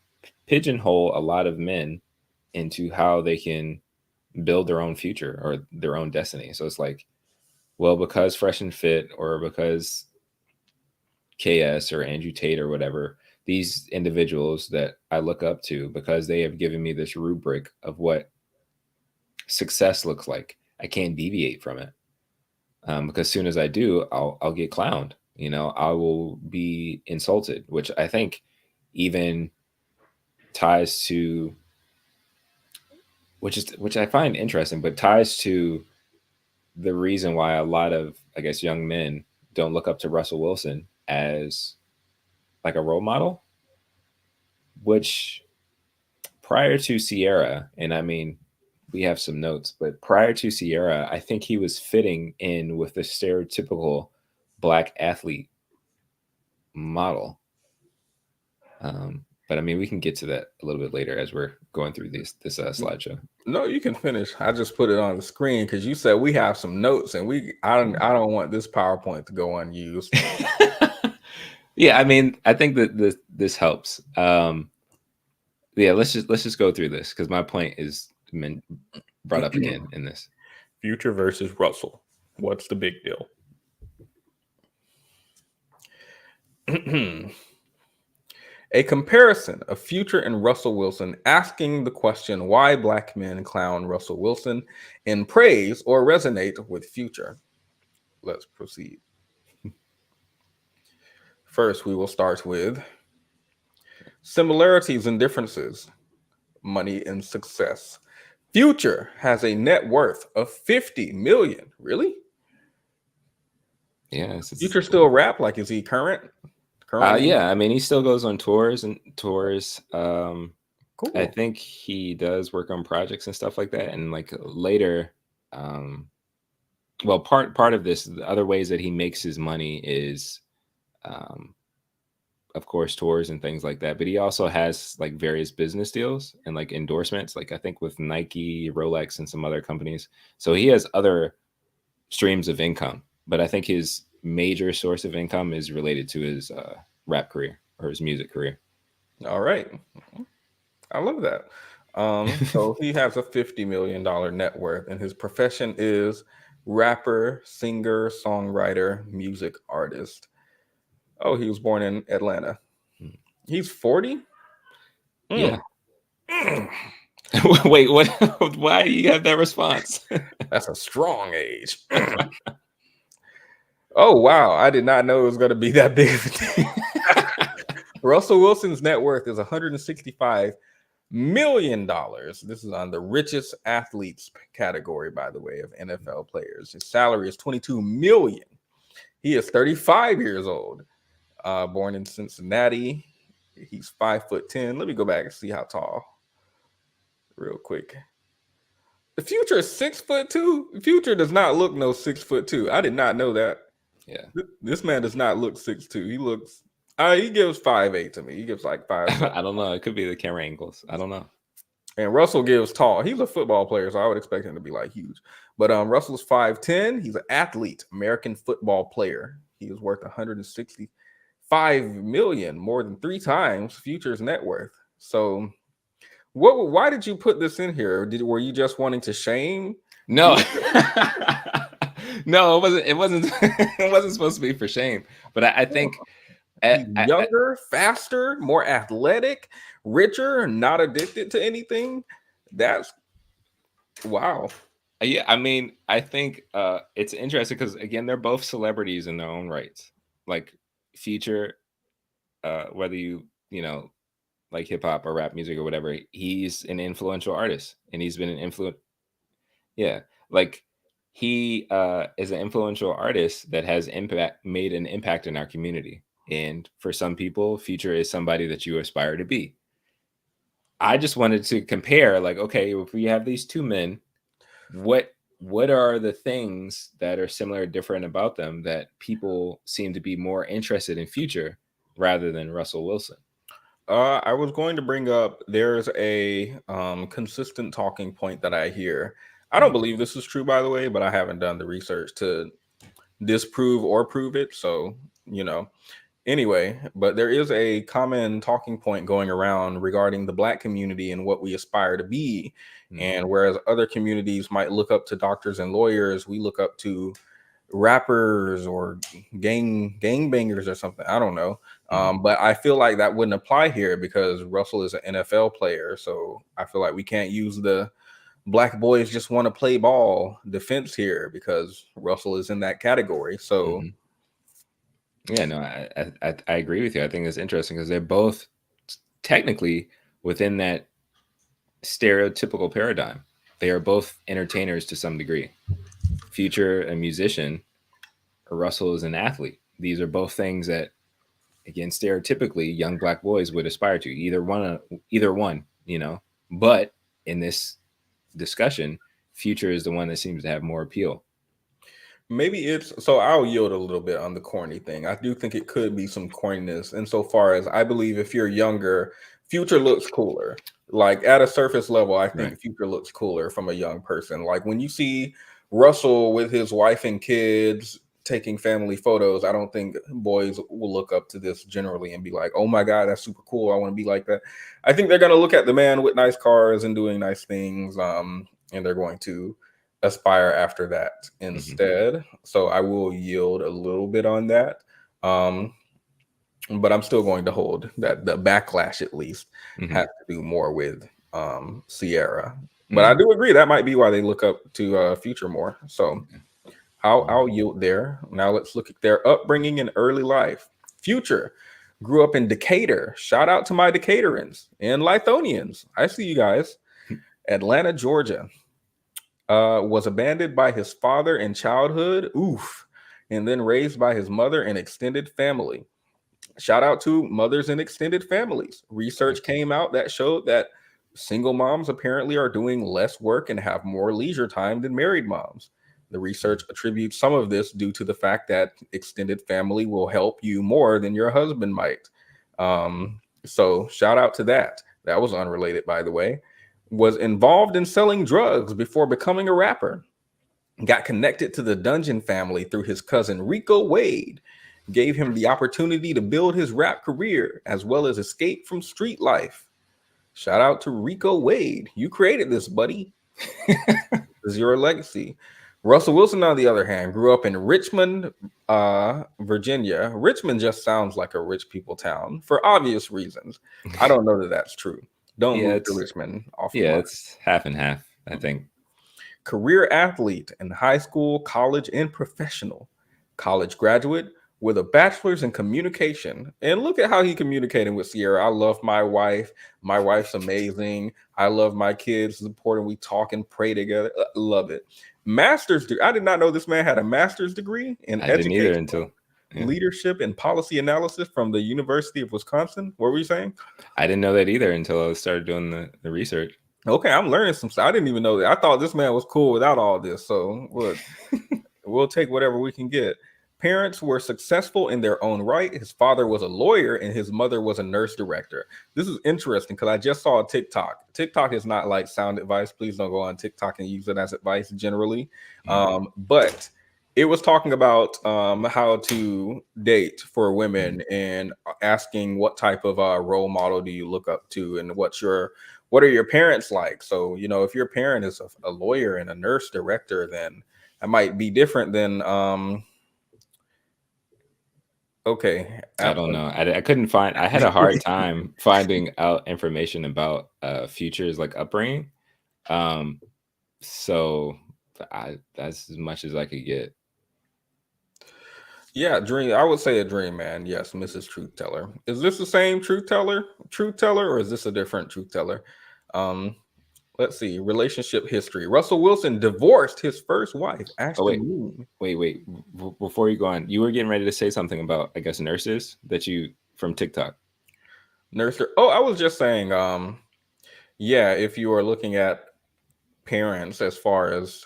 pigeonhole a lot of men into how they can build their own future or their own destiny. So it's like, well, because Fresh and Fit or because KS or Andrew Tate or whatever, these individuals that I look up to, because they have given me this rubric of what success looks like, I can't deviate from it. because as soon as I do, I'll get clowned. You know, I will be insulted, which I think even ties to which I find interesting, but ties to the reason why a lot of, I guess, young men don't look up to Russell Wilson as like a role model, which prior to Sierra, and I mean, we have some notes, but prior to Sierra, I think he was fitting in with the stereotypical black athlete model. But I mean, we can get to that a little bit later as we're going through this slideshow. No, you can finish. I just put it on the screen because you said we have some notes, and I don't want this PowerPoint to go unused. Yeah, I mean, I think that this helps. Yeah, let's just go through this because my point is brought up again in this. Future versus Russell. What's the big deal? A comparison of Future and Russell Wilson, asking the question why black men clown Russell Wilson in praise or resonate with Future. Let's proceed. First, we will start with similarities and differences, money and success. Future has a net worth of 50 million. Really? Yeah. Future still rap? Like, is he current? Yeah, I mean, he still goes on tours. Cool. I think he does work on projects and stuff like that. And like later, well, part of this, the other ways that he makes his money is, of course, tours and things like that. But he also has like various business deals and like endorsements, like I think with Nike, Rolex, and some other companies. So he has other streams of income. But I think his major source of income is related to his rap career or his music career. All right. I love that. So he has a $50 million net worth, and his profession is rapper, singer, songwriter, music artist. Oh, he was born in Atlanta. He's 40? Yeah. Wait, what? Why do you have that response? That's a strong age. Oh, wow. I did not know it was going to be that big of a deal. Russell Wilson's net worth is $165 million. This is on the richest athletes category, by the way, of NFL players. His salary is $22 million. He is 35 years old, born in Cincinnati. He's 5'10". Let me go back and see how tall real quick. The Future is 6'2". Future does not look no 6'2". I did not know that. Yeah, this man does not look 6'2". He looks, he gives 5'8" to me. He gives like 5. I don't know. It could be the camera angles. I don't know. And Russell gives tall. He's a football player, so I would expect him to be like huge. But Russell's 5'10". He's an athlete, American football player. He is worth $165 million, more than 3 times Future's net worth. So, why did you put this in here? Were you just wanting to shame? No. No, it wasn't it wasn't supposed to be for shame. But I think younger, faster, more athletic, richer, not addicted to anything. That's wow. Yeah, I mean, I think it's interesting because again, they're both celebrities in their own rights. Like Future, whether you know like hip hop or rap music or whatever, he's an influential artist, and he's been an influence. Yeah, like he is an influential artist that has made an impact in our community. And for some people, Future is somebody that you aspire to be. I just wanted to compare, like, okay, if we have these two men, what are the things that are similar or different about them that people seem to be more interested in Future rather than Russell Wilson? I was going to bring up, there's a consistent talking point that I hear. I don't believe this is true, by the way, but I haven't done the research to disprove or prove it. So, you know, anyway, but there is a common talking point going around regarding the Black community and what we aspire to be. Mm-hmm. And whereas other communities might look up to doctors and lawyers, we look up to rappers or gangbangers or something. I don't know. But I feel like that wouldn't apply here because Russell is an NFL player. So I feel like we can't use the black boys just want to play ball defense here because Russell is in that category. So yeah, no, I agree with you. I think it's interesting because they're both technically within that stereotypical paradigm. They are both entertainers to some degree. Future, a musician, Russell is an athlete. These are both things that, again, stereotypically young black boys would aspire to. Either one, you know. But in this discussion, Future is the one that seems to have more appeal. Maybe it's so I'll yield a little bit on the corny thing. I do think it could be some corniness insofar as I believe if you're younger, Future looks cooler. Like at a surface level, I think Future looks cooler from a young person. Like when you see Russell with his wife and kids taking family photos, I don't think boys will look up to this generally and be like, oh my God, that's super cool. I want to be like that. I think they're going to look at the man with nice cars and doing nice things. And they're going to aspire after that instead. So I will yield a little bit on that. But I'm still going to hold that the backlash at least has to do more with Ciara. But I do agree that might be why they look up to Future more. So I'll yield there. Now let's look at their upbringing in early life. Future grew up in Decatur. Shout out to my Decaturans and Lithonians. I see you guys. Atlanta, Georgia. Was abandoned by his father in childhood. Oof. And then raised by his mother and extended family. Shout out to mothers and extended families. Research came out that showed that single moms apparently are doing less work and have more leisure time than married moms. The research attributes some of this due to the fact that extended family will help you more than your husband might. So shout out to that. That was unrelated, by the way. Was involved in selling drugs before becoming a rapper. Got connected to the Dungeon family through his cousin Rico Wade. Gave him the opportunity to build his rap career as well as escape from street life. Shout out to Rico Wade. You created this, buddy. This is your legacy. Russell Wilson, on the other hand, grew up in Richmond, Virginia. Richmond just sounds like a rich people town for obvious reasons. I don't know that that's true. Don't move to Richmond. It's half and half, I think. Career athlete in high school, college, and professional. College graduate with a bachelor's in communication. And look at how he communicated with Ciara. I love my wife. My wife's amazing. I love my kids. It's important we talk and pray together. Love it. Master's degree. I did not know this man had a master's degree in education, leadership, and policy analysis from the University of Wisconsin. What were you saying? I didn't know that either until I started doing the research. Okay, I'm learning some stuff. I didn't even know that. I thought this man was cool without all this. So look, we'll take whatever we can get. Parents were successful in their own right. His father was a lawyer and his mother was a nurse director. This is interesting because I just saw a TikTok. TikTok is not like sound advice. Please don't go on TikTok and use it as advice generally. But it was talking about how to date for women and asking what type of role model do you look up to and what are your parents like? So, you know, if your parent is a lawyer and a nurse director, then that might be different than okay. I don't know. I couldn't find. I had a hard time finding out information about Future's like upbringing. So that's as much as I could get. Yeah, Dream. I would say a dream man. Yes, Mrs. Truth Teller. Is this the same Truth Teller, or is this a different Truth Teller? Let's see. Relationship history. Russell Wilson divorced his first wife, Ashley Moon. Wait. Before you go on, you were getting ready to say something about, I guess, nurses that you from TikTok. Nurse. Oh, I was just saying. Yeah, if you are looking at parents as far as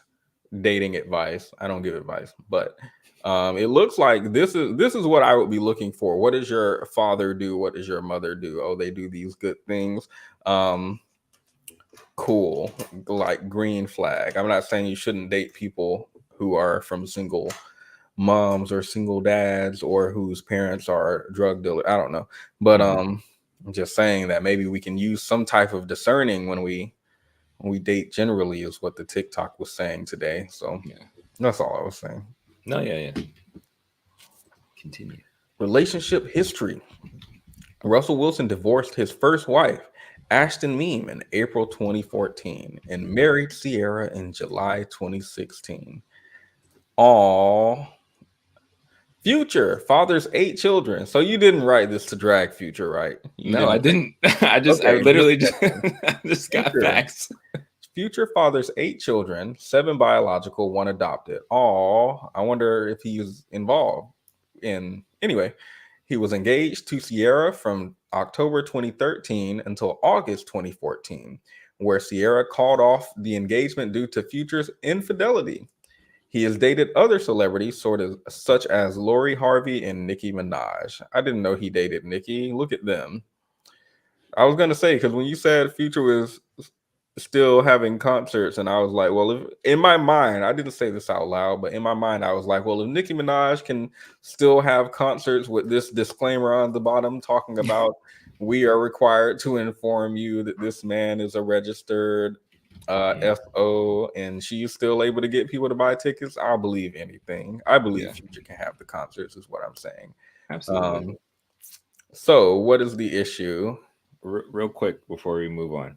dating advice, I don't give advice, but it looks like this is what I would be looking for. What does your father do? What does your mother do? Oh, they do these good things. Cool, like green flag. I'm not saying you shouldn't date people who are from single moms or single dads or whose parents are drug dealers. I don't know, but I'm just saying that maybe we can use some type of discerning when we date generally is what the TikTok was saying today. So yeah, that's all I was saying. No, yeah. Continue. Relationship history. Russell Wilson divorced his first wife, Ashton Meme in April 2014 and married Sierra in July 2016. All Future fathers 8 children. So you didn't write this to drag Future, right? No, I didn't. I literally just got facts. Future fathers 8 children, 7 biological, 1 adopted. All I wonder if he was involved in. Anyway, he was engaged to Sierra from October 2013 until August 2014, where Sierra called off the engagement due to Future's infidelity. He has dated other celebrities, such as Lori Harvey and Nicki Minaj. I didn't know he dated Nicki. Look at them. I was gonna say, because when you said Future was still having concerts, and I was like, well, in my mind, I didn't say this out loud, but in my mind, I was like, well, if Nicki Minaj can still have concerts with this disclaimer on the bottom talking about we are required to inform you that this man is a registered FO, and she's still able to get people to buy tickets, I'll believe anything. I believe Future can have the concerts, is what I'm saying. Absolutely. So what is the issue? Real quick before we move on,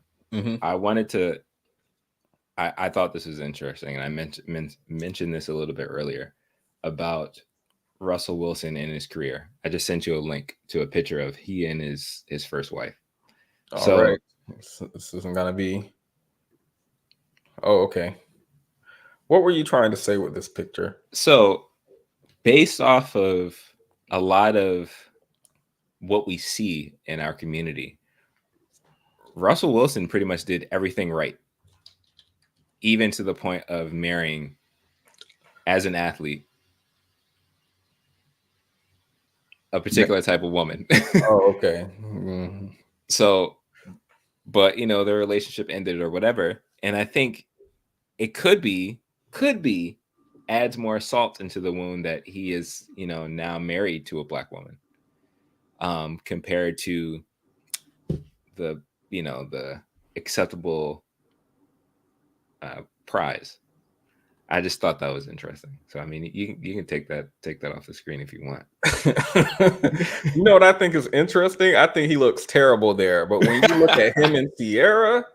I wanted to. I thought this was interesting, and I mentioned this a little bit earlier about Russell Wilson and his career. I just sent you a link to a picture of he and his first wife. All right. This isn't gonna be. Oh, okay. What were you trying to say with this picture? So, based off of a lot of what we see in our community, Russell Wilson pretty much did everything right, even to the point of marrying, as an athlete, a particular type of woman. Oh, okay. Mm-hmm. So, but the relationship ended or whatever, and I think it could be adds more salt into the wound that he is now married to a Black woman, compared to the the acceptable prize. I just thought that was interesting. So I mean, you can take that off the screen if you want. You know what I think is interesting? I think he looks terrible there. But when you look at him and Sierra,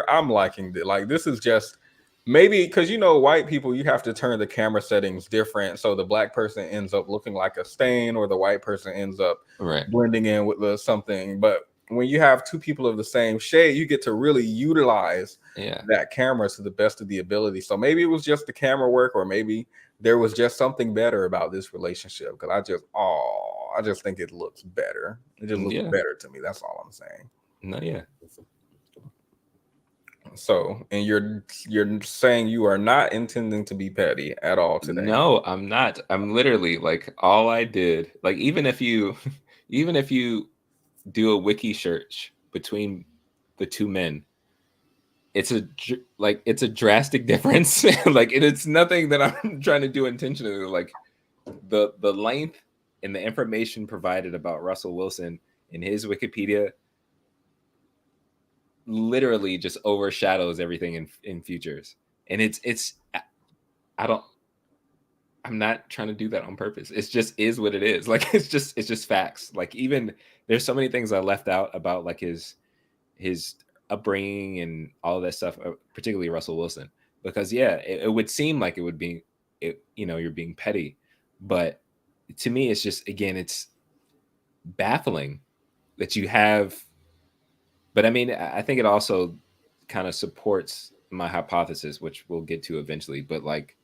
I'm liking it. Like, this is just maybe because white people, you have to turn the camera settings different, so the Black person ends up looking like a stain, or the white person ends up blending in with something. But when you have two people of the same shade, you get to really utilize that camera to the best of the ability. So maybe it was just the camera work, or maybe there was just something better about this relationship. Because I just think it looks better. It just looks better to me. That's all I'm saying. No, yeah. So, and you're saying you are not intending to be petty at all today? No, I'm not. I'm literally like, all I did, like, even if you do a wiki search between the two men, it's a drastic difference. Like, it's nothing that I'm trying to do intentionally. Like, the length and the information provided about Russell Wilson in his Wikipedia literally just overshadows everything in Futures. And I'm not trying to do that on purpose. It's just is what it is. Like, it's just facts. Like, even there's so many things I left out about, like, his upbringing and all of that stuff, particularly Russell Wilson, because it would seem like it would be, you're being petty, but to me, it's just, again, it's baffling that you have. But I mean, I think it also kind of supports my hypothesis, which we'll get to eventually. But like,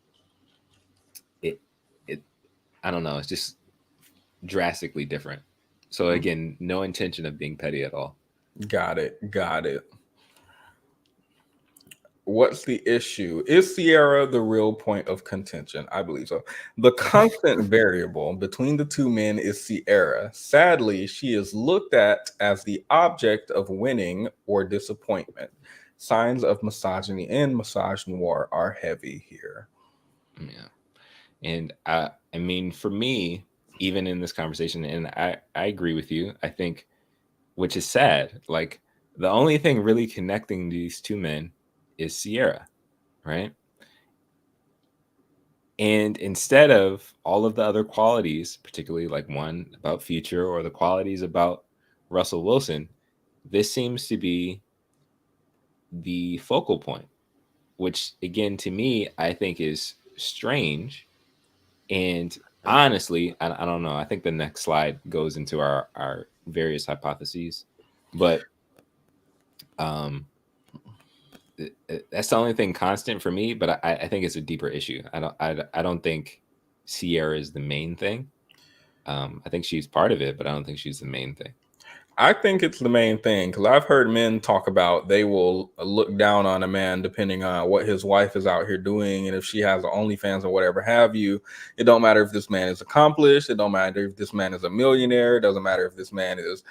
I don't know. It's just drastically different. So again, no intention of being petty at all. Got it. What's the issue? Is Sierra the real point of contention? I believe so. The constant variable between the two men is Sierra. Sadly, she is looked at as the object of winning or disappointment. Signs of misogyny and misogynoir are heavy here. Yeah. And I mean, for me, even in this conversation, and I agree with you, I think, which is sad, like, the only thing really connecting these two men is Sierra, right? And instead of all of the other qualities, particularly like one about Future or the qualities about Russell Wilson, this seems to be the focal point, which again, to me, I think is strange. And honestly, I don't know. I think the next slide goes into our various hypotheses, but that's the only thing constant for me. But I think it's a deeper issue. I don't think Ciara is the main thing. I think she's part of it, but I don't think she's the main thing. I think it's the main thing because I've heard men talk about they will look down on a man depending on what his wife is out here doing, and if she has an OnlyFans or whatever have you. It don't matter if this man is accomplished. It don't matter if this man is a millionaire. It doesn't matter if this man is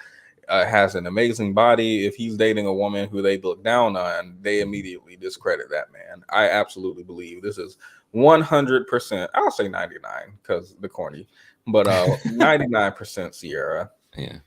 has an amazing body. If he's dating a woman who they look down on, they immediately discredit that man. I absolutely believe this is 100%. I'll say 99 because the corny, but 99% Ciara. Yeah.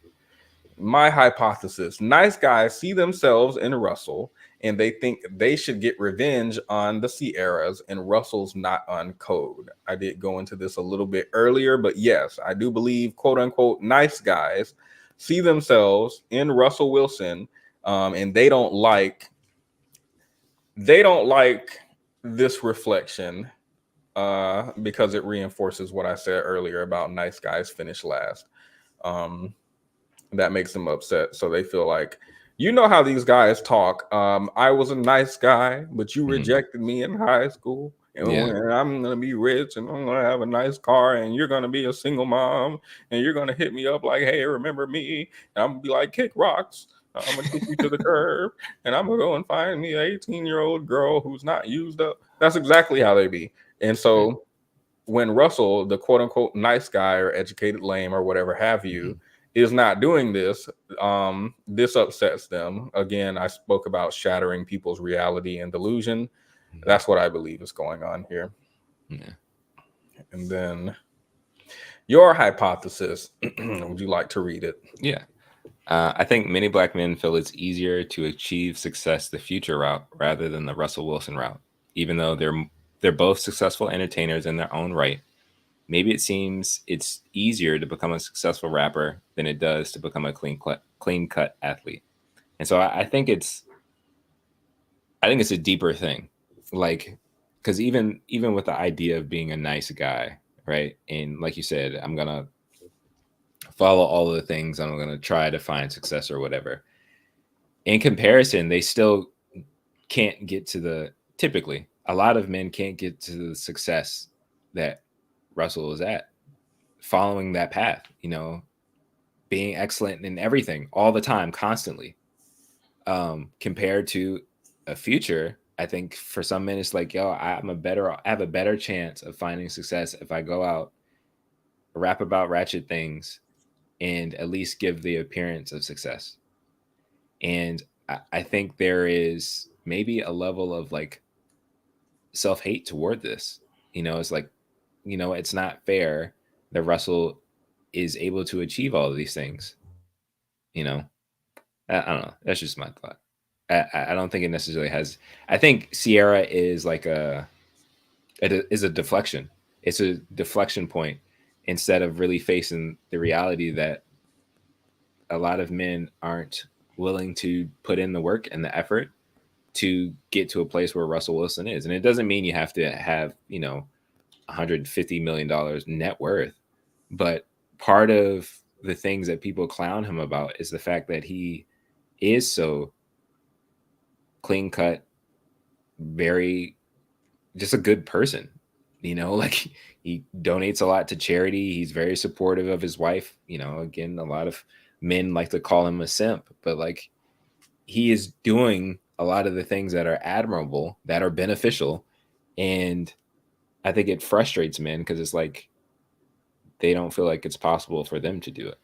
My hypothesis: nice guys see themselves in Russell and they think they should get revenge on the Ciaras, and Russell's not on code. I did go into this a little bit earlier, but yes, I do believe quote unquote nice guys see themselves in Russell Wilson, and they don't like this reflection because it reinforces what I said earlier about nice guys finish last. That makes them upset. So they feel like, you know how these guys talk. I was a nice guy, but you rejected me in high school. And I'm going to be rich and I'm going to have a nice car and you're going to be a single mom and you're going to hit me up like, hey, remember me? And I'm going to be like, kick rocks. I'm going to kick you to the curb and I'm going to go and find me an 18-year-old girl who's not used up. That's exactly how they be. And so when Russell, the quote unquote nice guy or educated lame or whatever have you, is not doing this, this upsets them. Again, I spoke about shattering people's reality and delusion. That's what I believe is going on here. Yeah. And then your hypothesis, would you like to read it? Yeah. I think many Black men feel it's easier to achieve success the Future route rather than the Russell Wilson route, even though they're both successful entertainers in their own right. Maybe it seems it's easier to become a successful rapper than it does to become a clean cut athlete. And so I think it's a deeper thing, like, because even with the idea of being a nice guy, right? And like you said, I'm going to follow all of the things. I'm going to try to find success or whatever. In comparison, they still can't get to typically, a lot of men can't get to the success that Russell is at, following that path, being excellent in everything all the time, constantly. Compared to a Future, I think for some men it's like, yo, I have a better chance of finding success if I go out, rap about ratchet things, and at least give the appearance of success. And I think there is maybe a level of like self-hate toward this. It's like, it's not fair that Russell is able to achieve all of these things. I don't know. That's just my thought. I don't think it necessarily has. I think Ciara is like a deflection. It's a deflection point instead of really facing the reality that a lot of men aren't willing to put in the work and the effort to get to a place where Russell Wilson is. And it doesn't mean you have to have, $150 million net worth. But part of the things that people clown him about is the fact that he is so clean cut, just a good person, like he donates a lot to charity. He's very supportive of his wife. Again, a lot of men like to call him a simp, but like he is doing a lot of the things that are admirable, that are beneficial. And I think it frustrates men because it's like they don't feel like it's possible for them to do it.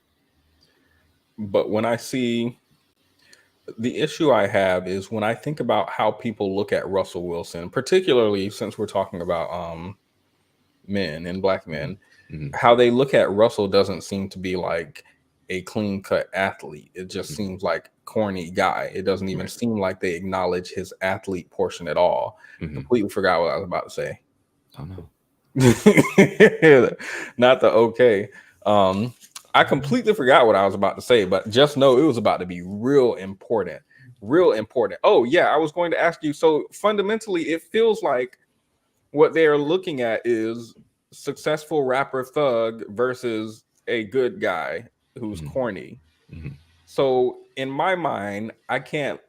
But when I see the issue I have is when I think about how people look at Russell Wilson, particularly since we're talking about men and Black men, how they look at Russell doesn't seem to be like a clean cut athlete. It just seems like corny guy. It doesn't even seem like they acknowledge his athlete portion at all. Completely forgot what I was about to say. Oh no. Not the okay. I completely forgot what I was about to say, but just know it was about to be real important. Real important. Oh, yeah, I was going to ask you. So fundamentally, it feels like what they are looking at is successful rapper thug versus a good guy who's corny. So in my mind, I can't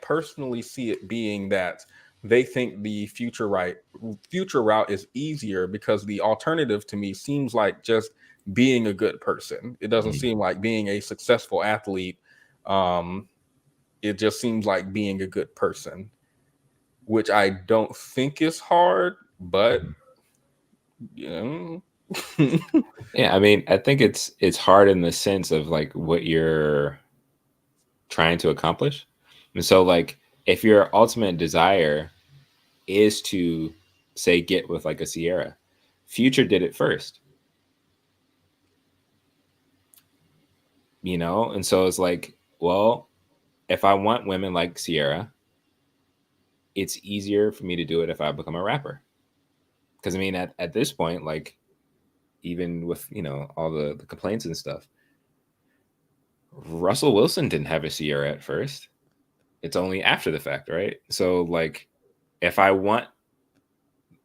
personally see it being that they think the future route is easier, because the alternative to me seems like just being a good person. It doesn't seem like being a successful athlete. It just seems like being a good person, which I don't think is hard, but you know. Yeah, I mean, I think it's hard in the sense of like what you're trying to accomplish. And so like if your ultimate desire is to say get with like a Sierra, Future did it first. You know, and so it's like, well, if I want women like Sierra, it's easier for me to do it if I become a rapper. Because I mean, at this point, like even with all the complaints and stuff, Russell Wilson didn't have a Sierra at first. It's only after the fact, right? So like if I want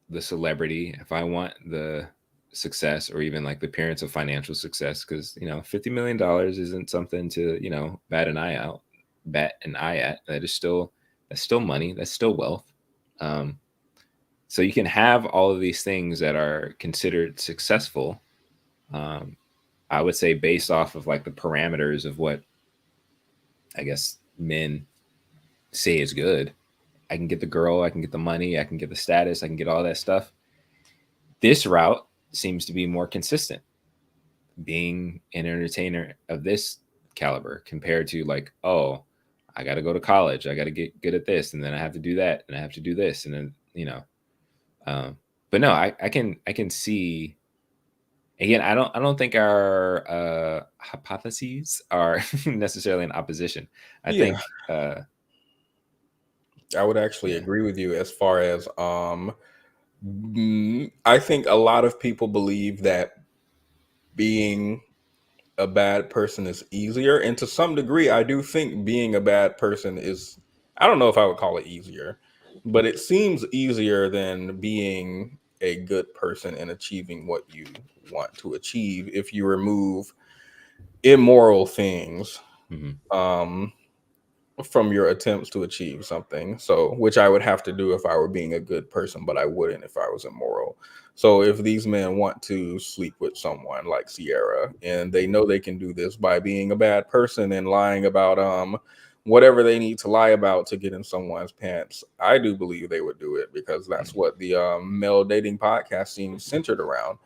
the celebrity, if I want the success, or even like the appearance of financial success, because $50 million isn't something to bat an eye at. That's still money, that's still wealth. So you can have all of these things that are considered successful, I would say, based off of like the parameters of what I guess men say is good. I can get the girl, I can get the money, I can get the status, I can get all that stuff. This route seems to be more consistent, being an entertainer of this caliber, compared to like, oh, I got to go to college, I got to get good at this, and then I have to do that, and I have to do this, and then but no, I can see. Again, I don't think our hypotheses are necessarily in opposition. I think I would actually agree with you as far as I think a lot of people believe that being a bad person is easier, and to some degree I do think being a bad person is, I don't know if I would call it easier, but it seems easier than being a good person and achieving what you want to achieve if you remove immoral things from your attempts to achieve something. So, which I would have to do if I were being a good person, but I wouldn't if I was immoral. So if these men want to sleep with someone like Sierra, and they know they can do this by being a bad person and lying about whatever they need to lie about to get in someone's pants, I do believe they would do it, because that's what the male dating podcast seems centered around.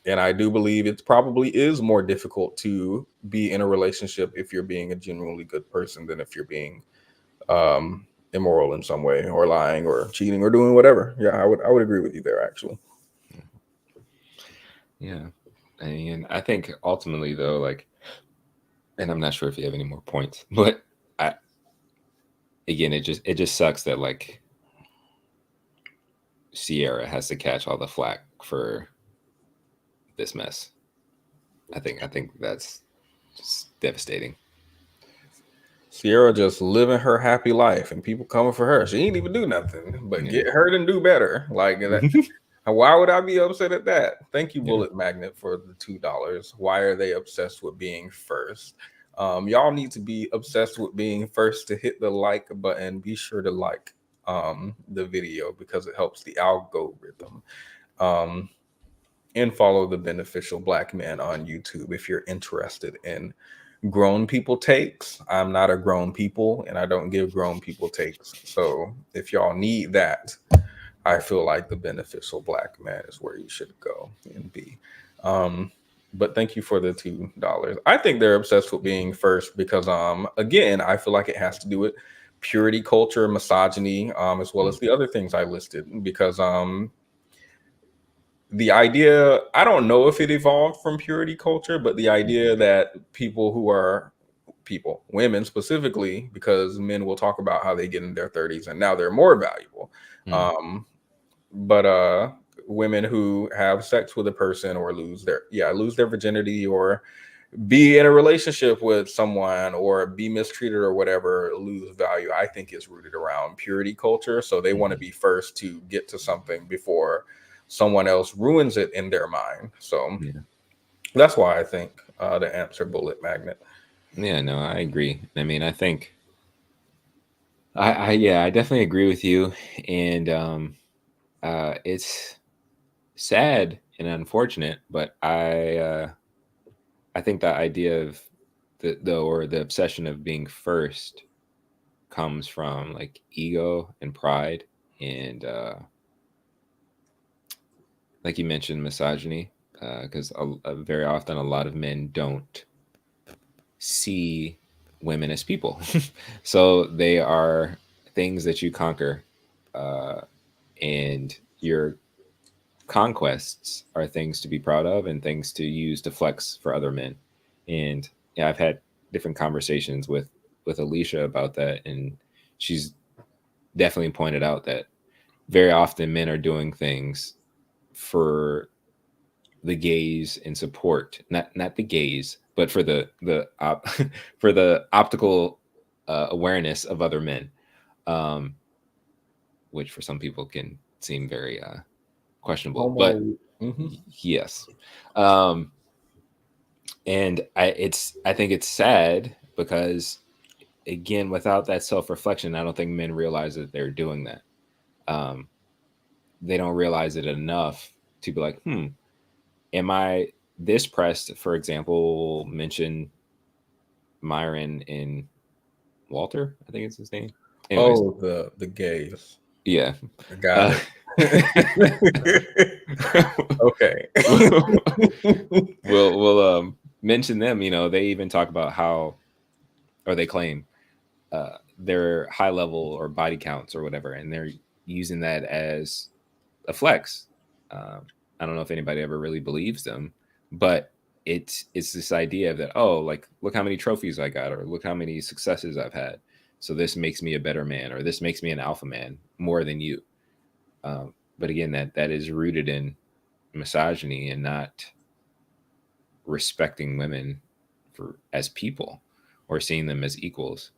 And I do believe it probably is more difficult to be in a relationship if you're being a genuinely good person than if you're being immoral in some way, or lying, or cheating, or doing whatever. Yeah, I would agree with you there, actually. Yeah, and I think ultimately though, like, and I'm not sure if you have any more points, but it just sucks that like Sierra has to catch all the flack for this mess. I think that's just devastating. Sierra just living her happy life, and people coming for her. She ain't even do nothing but get hurt and do better. Like that. Why would I be upset at that? Thank you, Bullet Magnet, for the $2. Why are they obsessed with being first? Y'all need to be obsessed with being first to hit the like button. Be sure to like the video, because it helps the algorithm. And follow the Beneficial Black Man on YouTube if you're interested in grown people takes. I'm not a grown people, and I don't give grown people takes. So if y'all need that, I feel like the Beneficial Black Man is where you should go and be. But thank you for the $2. I think they're obsessed with being first because, again, I feel like it has to do with purity culture, misogyny, as well as the other things I listed. Because the idea, I don't know if it evolved from purity culture, but the idea that people who are women specifically, because men will talk about how they get in their 30s and now they're more valuable. But women who have sex with a person or lose their virginity or be in a relationship with someone or be mistreated or whatever, lose value, I think is rooted around purity culture. So they want to be first to get to something before someone else ruins it in their mind. So that's why I think the answer bullet magnet. Yeah, no, I agree. I mean, I think I definitely agree with you. And it's sad and unfortunate, but I think the idea of the obsession of being first comes from like ego and pride and like you mentioned, misogyny, because very often a lot of men don't see women as people. So they are things that you conquer, and your conquests are things to be proud of and things to use to flex for other men. And yeah, I've had different conversations with Alicia about that, and she's definitely pointed out that very often men are doing things for the gaze and support, not the gaze, but for the for the optical awareness of other men, which for some people can seem very questionable. But yes, and I think it's sad because, again, without that self-reflection, I don't think men realize that they're doing that. They don't realize it enough to be like, am I this pressed? For example, mention Myron and Walter, I think it's his name. Anyways. The gays. Yeah. Got it. Okay. We'll mention them. You know, they even talk about how, or they claim their high level or body counts or whatever, and they're using that as a flex. I don't know if anybody ever really believes them, but it's this idea that, oh, like, look how many trophies I got, or look how many successes I've had. So this makes me a better man, or this makes me an alpha man more than you. But again, that is rooted in misogyny and not respecting women as people or seeing them as equals.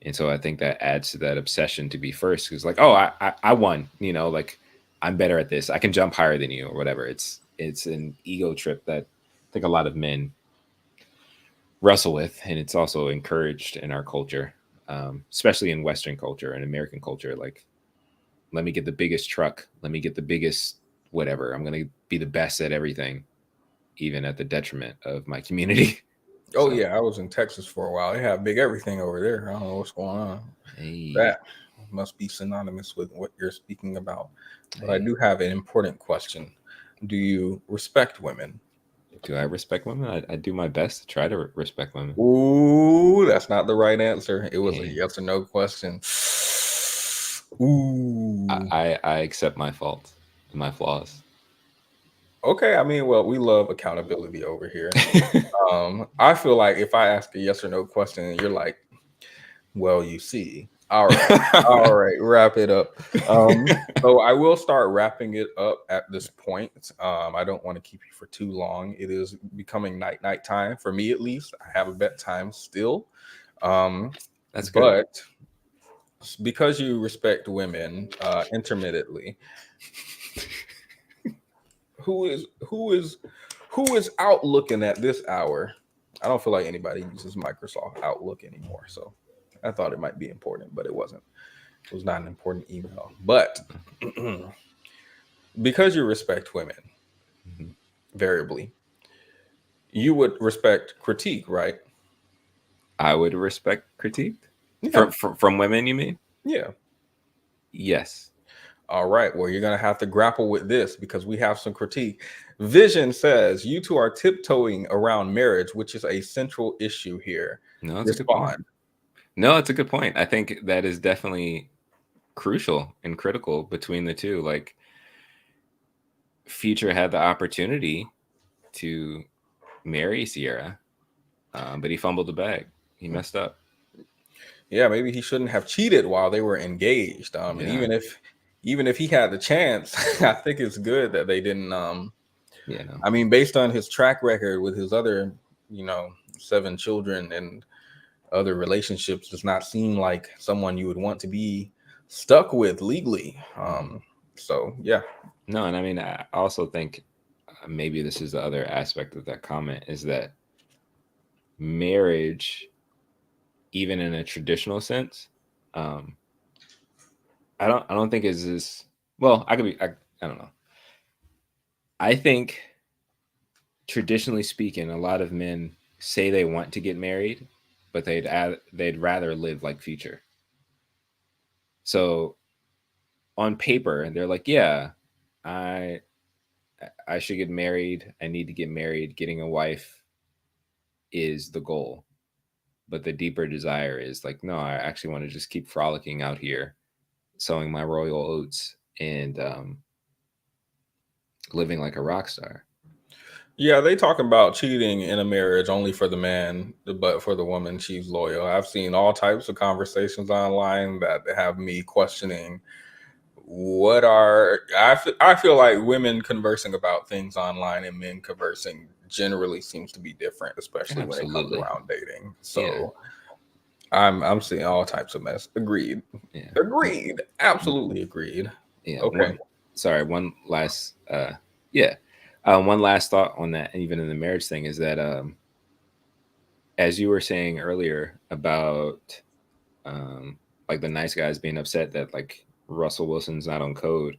And so I think that adds to that obsession to be first, because like, oh, I won, you know, like I'm better at this. I can jump higher than you or whatever. It's an ego trip that I think a lot of men wrestle with. And it's also encouraged in our culture, especially in Western culture and American culture. Like, let me get the biggest truck. Let me get the biggest whatever. I'm going to be the best at everything, even at the detriment of my community. Oh, yeah. I was in Texas for a while. They have big everything over there. I don't know what's going on. Hey. That must be synonymous with what you're speaking about. But I do have an important question. Do you respect women? Do I respect women? I do my best to try to respect women. Ooh, that's not the right answer. It was a yes or no question. Ooh. I accept my faults and my flaws. Okay, I mean, well, we love accountability over here. I feel like if I ask a yes or no question and you're like, well, you see. All right, wrap it up. So I will start wrapping it up at this point. I don't want to keep you for too long. It is becoming night time for me, at least. I have a bedtime still. That's good. But because you respect women intermittently, who is out looking at this hour? I don't feel like anybody uses Microsoft Outlook anymore, so I thought it might be important, but it wasn't. It was not an important email. But because you respect women, variably, you would respect critique, right? I would respect critique from women, you mean? Yeah. Yes. All right. Well, you're going to have to grapple with this because we have some critique. Vision says you two are tiptoeing around marriage, which is a central issue here. No, it's a good point. No, it's a good point. I think that is definitely crucial and critical between the two. Like, Future had the opportunity to marry Ciara, but he fumbled the bag. He messed up. Yeah, maybe he shouldn't have cheated while they were engaged. And even if even if he had the chance, I think it's good that they didn't. Yeah, no. I mean, based on his track record with his other, 7 children and other relationships, does not seem like someone you would want to be stuck with legally. So yeah. No, and I mean, I also think maybe this is the other aspect of that comment is that marriage, even in a traditional sense, I don't think is this. Well, I don't know. I think traditionally speaking, a lot of men say they want to get married, but they'd rather live like future. So on paper, they're like, yeah, I should get married. I need to get married. Getting a wife is the goal. But the deeper desire is like, no, I actually want to just keep frolicking out here, sowing my royal oats and living like a rock star. Yeah, they talk about cheating in a marriage only for the man, but for the woman, she's loyal. I've seen all types of conversations online that have me questioning I feel like women conversing about things online and men conversing generally seems to be different, especially when it comes Absolutely. around dating. So Yeah. I'm seeing all types of mess. Agreed. Yeah. Agreed. Absolutely agreed. Yeah. Okay. One last one last thought on that, even in the marriage thing, is that as you were saying earlier about like the nice guys being upset that like Russell Wilson's not on code,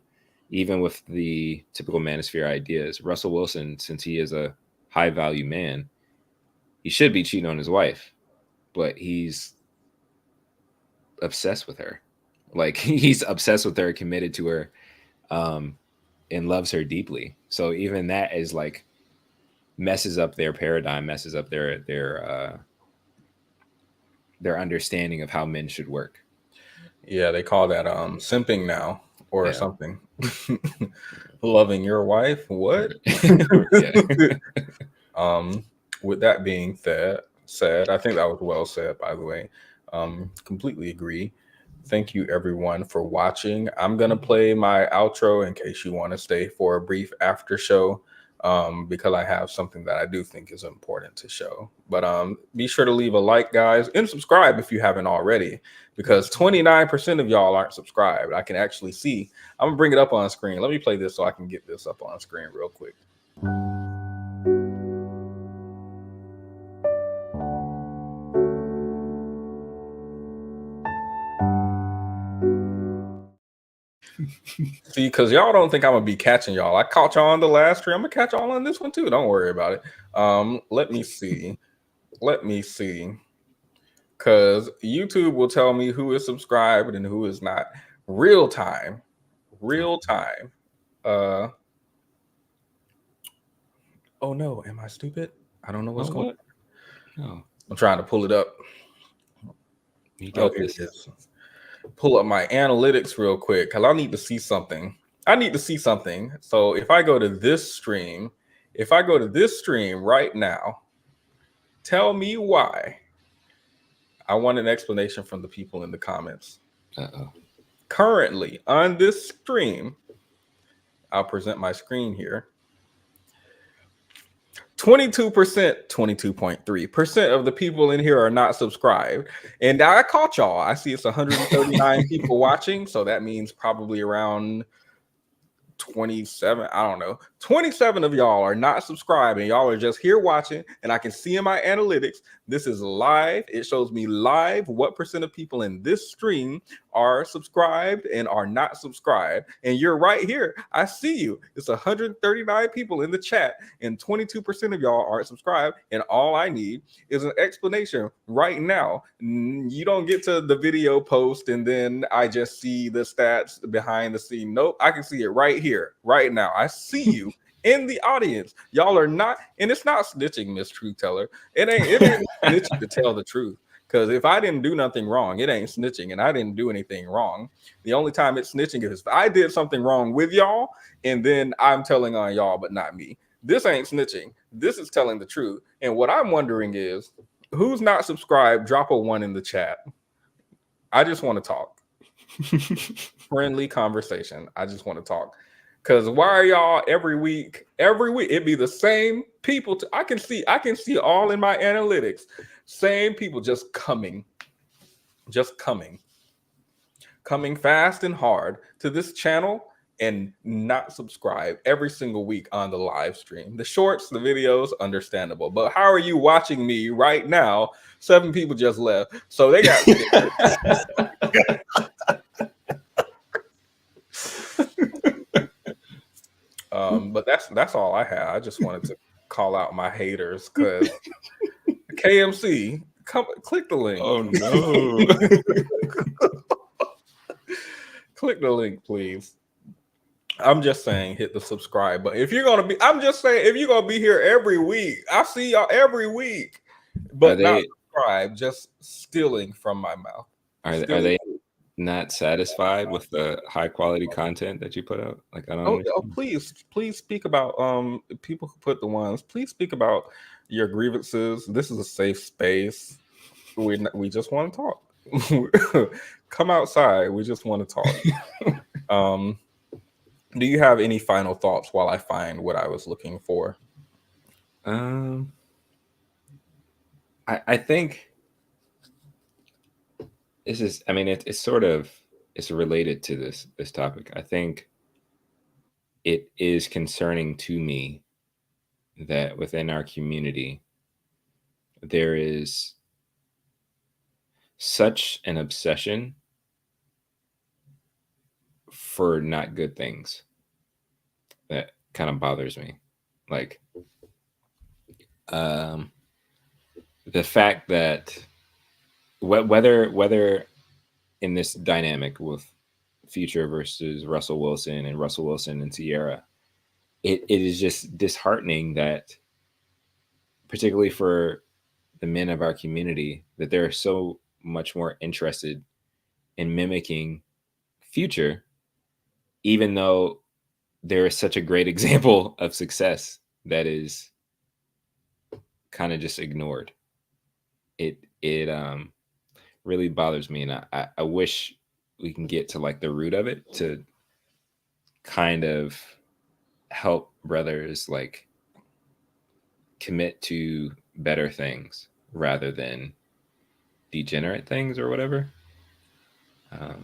even with the typical manosphere ideas, Russell Wilson, since he is a high value man, he should be cheating on his wife, but he's obsessed with her. Like he's obsessed with her, committed to her, and loves her deeply. So even that is like messes up their paradigm, messes up their understanding of how men should work. Yeah, they call that simping now or something. Loving your wife, what? With that being said, I think that was well said, by the way. Completely agree. Thank you everyone for watching. I'm gonna play my outro in case you want to stay for a brief after show, because I have something that I do think is important to show. But be sure to leave a like, guys, and subscribe if you haven't already, because 29% of y'all aren't subscribed. I can actually see. I'm gonna bring it up on screen. Let me play this so I can get this up on screen real quick. See, because y'all don't think I'm gonna be catching y'all. I caught y'all on the last stream. I'm gonna catch y'all on this one too. Don't worry about it. Let me see. Because YouTube will tell me who is subscribed and who is not. Real time. Oh no, am I stupid? I don't know what's going on. No. I'm trying to pull it up. Okay, pull up my analytics real quick because I need to see something. So if I go to this stream, right now, tell me why. I want an explanation from the people in the comments. Currently on this stream, I'll present my screen here. 22%, 22.3% of the people in here are not subscribed. And I caught y'all. I see it's 139 people watching. So that means probably around 27, I don't know, 27 of y'all are not subscribed and y'all are just here watching, and I can see in my analytics this is live. It shows me live what percent of people in this stream are subscribed and are not subscribed, and you're right here. I see you. It's 139 people in the chat and 22% of y'all aren't subscribed, and all I need is an explanation right now. You don't get to the video post and then I just see the stats behind the scene. Nope, I can see it right here, right now. I see you in the audience. Y'all are not, and it's not snitching, Miss Truth Teller. It ain't snitching to tell the truth. Because if I didn't do nothing wrong, it ain't snitching, and I didn't do anything wrong. The only time it's snitching is if I did something wrong with y'all, and then I'm telling on y'all, but not me. This ain't snitching. This is telling the truth. And what I'm wondering is, who's not subscribed? Drop a 1 in the chat. I just want to talk. Friendly conversation. I just want to talk. Cause why are y'all every week it be the same people? I can see all in my analytics, same people just coming fast and hard to this channel and not subscribe every single week on the live stream. The shorts, the videos, understandable. But how are you watching me right now? 7 people just left. So they got but that's all I had. I just wanted to call out my haters because KMC, come click the link. Oh no. Click the link, please. I'm just saying, hit the subscribe button. If you're gonna be, I'm just saying, if you're gonna be here every week, I see y'all every week, but not subscribe, just stealing from my mouth. Are they not satisfied with the high quality content that you put out? Like, I don't. Please speak about people who put the ones. Please speak about your grievances. This is a safe space. We just want to talk. Come outside. We just want to talk. Do you have any final thoughts while I find what I was looking for? I think this is, I mean, it's related to this topic. I think it is concerning to me that within our community, there is such an obsession for not good things that kind of bothers me. Like, the fact that whether in this dynamic with Future versus Russell Wilson and Russell Wilson and Ciara, it is just disheartening that, particularly for the men of our community, that they're so much more interested in mimicking Future, even though there is such a great example of success that is kind of just ignored. It really bothers me, and I wish we can get to like the root of it to kind of help brothers like commit to better things rather than degenerate things or whatever. I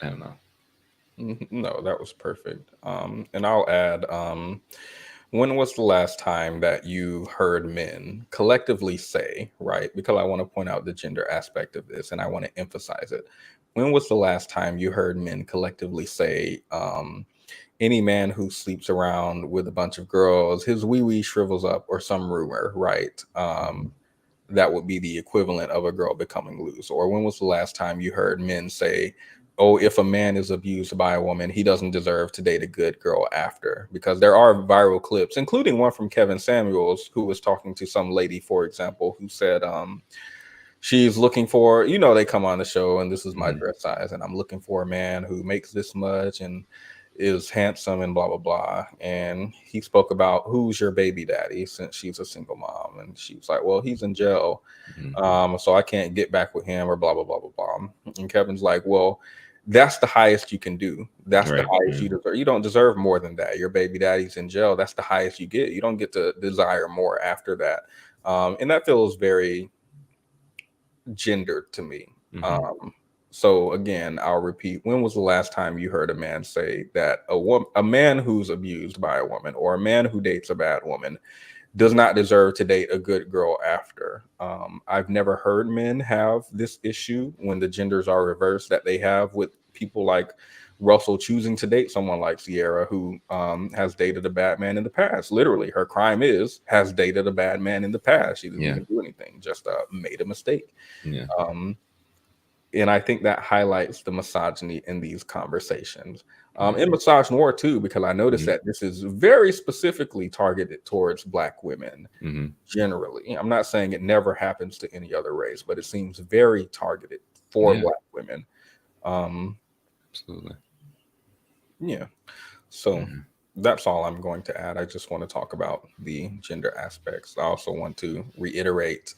don't know. No, that was perfect. And I'll add, when was the last time that you heard men collectively say, right? Because I want to point out the gender aspect of this and I want to emphasize it. When was the last time you heard men collectively say, any man who sleeps around with a bunch of girls, his wee-wee shrivels up, or some rumor, right? That would be the equivalent of a girl becoming loose. Or when was the last time you heard men say, oh, if a man is abused by a woman, he doesn't deserve to date a good girl after? Because there are viral clips, including one from Kevin Samuels, who was talking to some lady, for example, who said she's looking for, you know, they come on the show and this is my dress size and I'm looking for a man who makes this much and is handsome and blah, blah, blah. And he spoke about who's your baby daddy, since she's a single mom. And she was like, well, he's in jail. So I can't get back with him, or blah, blah, blah, blah, blah. And Kevin's like, well, that's the highest you can do. That's right. The highest you deserve. You don't deserve more than that. Your baby daddy's in jail. That's the highest you get. You don't get to desire more after that. And that feels very gendered to me. So again, I'll repeat, when was the last time you heard a man say that a man who's abused by a woman, or a man who dates a bad woman, does not deserve to date a good girl after? I've never heard men have this issue when the genders are reversed that they have with people like Russell choosing to date someone like Ciara, who has dated a bad man in the past. Literally, her crime has dated a bad man in the past. She didn't even do anything, just made a mistake. And I think that highlights the misogyny in these conversations. In misogynoir too, because I noticed that this is very specifically targeted towards Black women generally. I'm not saying it never happens to any other race, but it seems very targeted for Black women. Absolutely. Yeah. So that's all I'm going to add. I just want to talk about the gender aspects. I also want to reiterate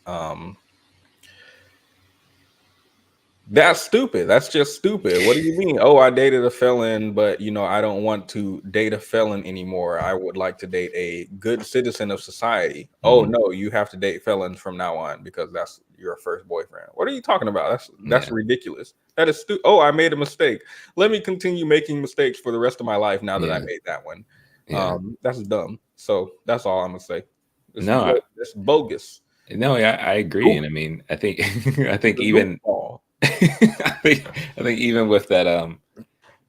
That's stupid. That's just stupid. What do you mean? Oh, I dated a felon, but I don't want to date a felon anymore. I would like to date a good citizen of society. Oh no, you have to date felons from now on because that's your first boyfriend. What are you talking about? That's ridiculous. That is stupid. Oh, I made a mistake. Let me continue making mistakes for the rest of my life now that I made that one. That's dumb. So that's all I'm gonna say. It's bogus. No, I agree. And I mean, I think even I think even with that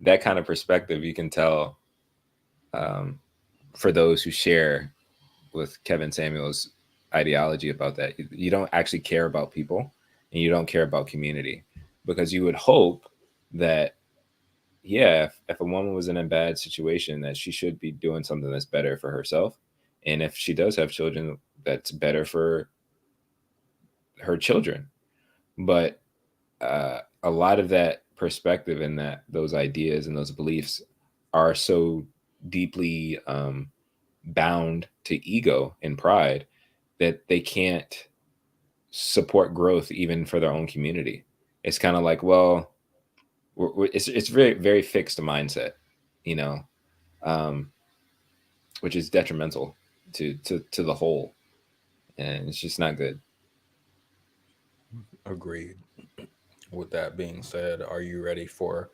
that kind of perspective, you can tell for those who share with Kevin Samuel's ideology about that, you don't actually care about people and you don't care about community, because you would hope that if a woman was in a bad situation, that she should be doing something that's better for herself, and if she does have children, that's better for her children. But a lot of that perspective and those ideas and those beliefs are so deeply bound to ego and pride that they can't support growth even for their own community. It's kind of like, well, it's very, very fixed mindset, which is detrimental to the whole, and it's just not good. Agreed. With that being said, are you ready for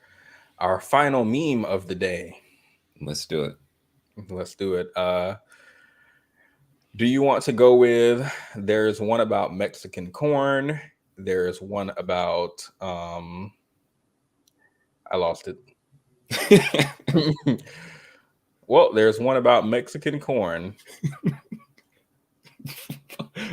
our final meme of the day? Let's do it. Do you want to go with, there's one about Mexican corn, there's one about I lost it. Well, there's one about Mexican corn.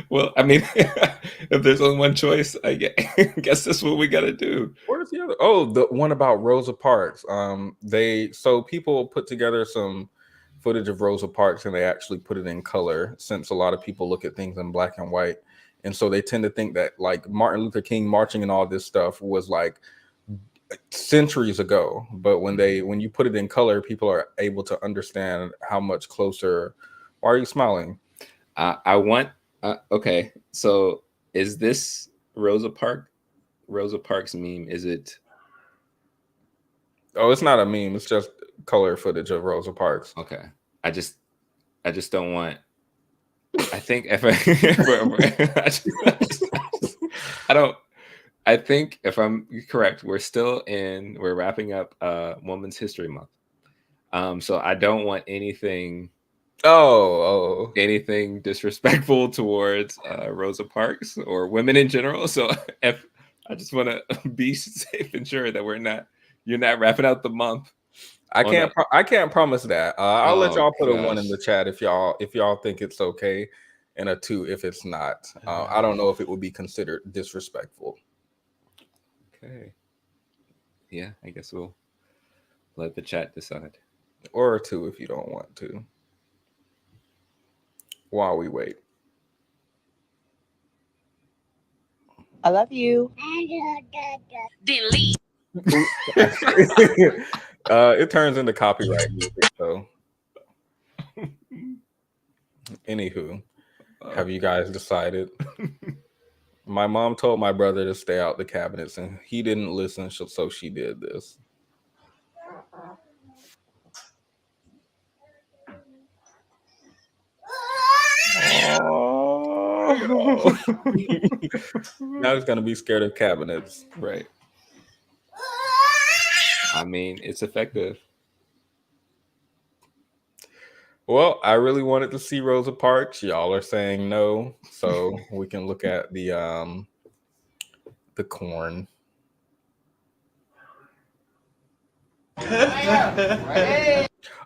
Well, I mean, if there's only one choice, I guess that's what we got to do. Where's the other? Oh, the one about Rosa Parks. So people put together some footage of Rosa Parks and they actually put it in color, since a lot of people look at things in black and white. And so they tend to think that like Martin Luther King marching and all this stuff was like centuries ago. But when you put it in color, people are able to understand how much closer. Why are you smiling? I want. Okay, so is this Rosa Parks meme? Is it? Oh, it's not a meme. It's just color footage of Rosa Parks. Okay, I just don't want. I think if I don't. I think if I'm correct, we're wrapping up Women's History Month. So I don't want anything. Anything disrespectful towards Rosa Parks or women in general. So if I just want to be safe and sure that you're not wrapping out the month. I can't promise that. I'll let y'all put a 1 in the chat if y'all think it's okay, and a 2 if it's not. I don't know if it would be considered disrespectful. Okay. Yeah, I guess we'll let the chat decide. Or a 2 if you don't want to. While we wait. I love you. Delete. It turns into copyright music, so. Anywho, have you guys decided? My mom told my brother to stay out the cabinets, and he didn't listen, so she did this. Now he's gonna be scared of cabinets, right? I mean, it's effective. Well, I really wanted to see Rosa Parks. Y'all are saying no, so we can look at the corn.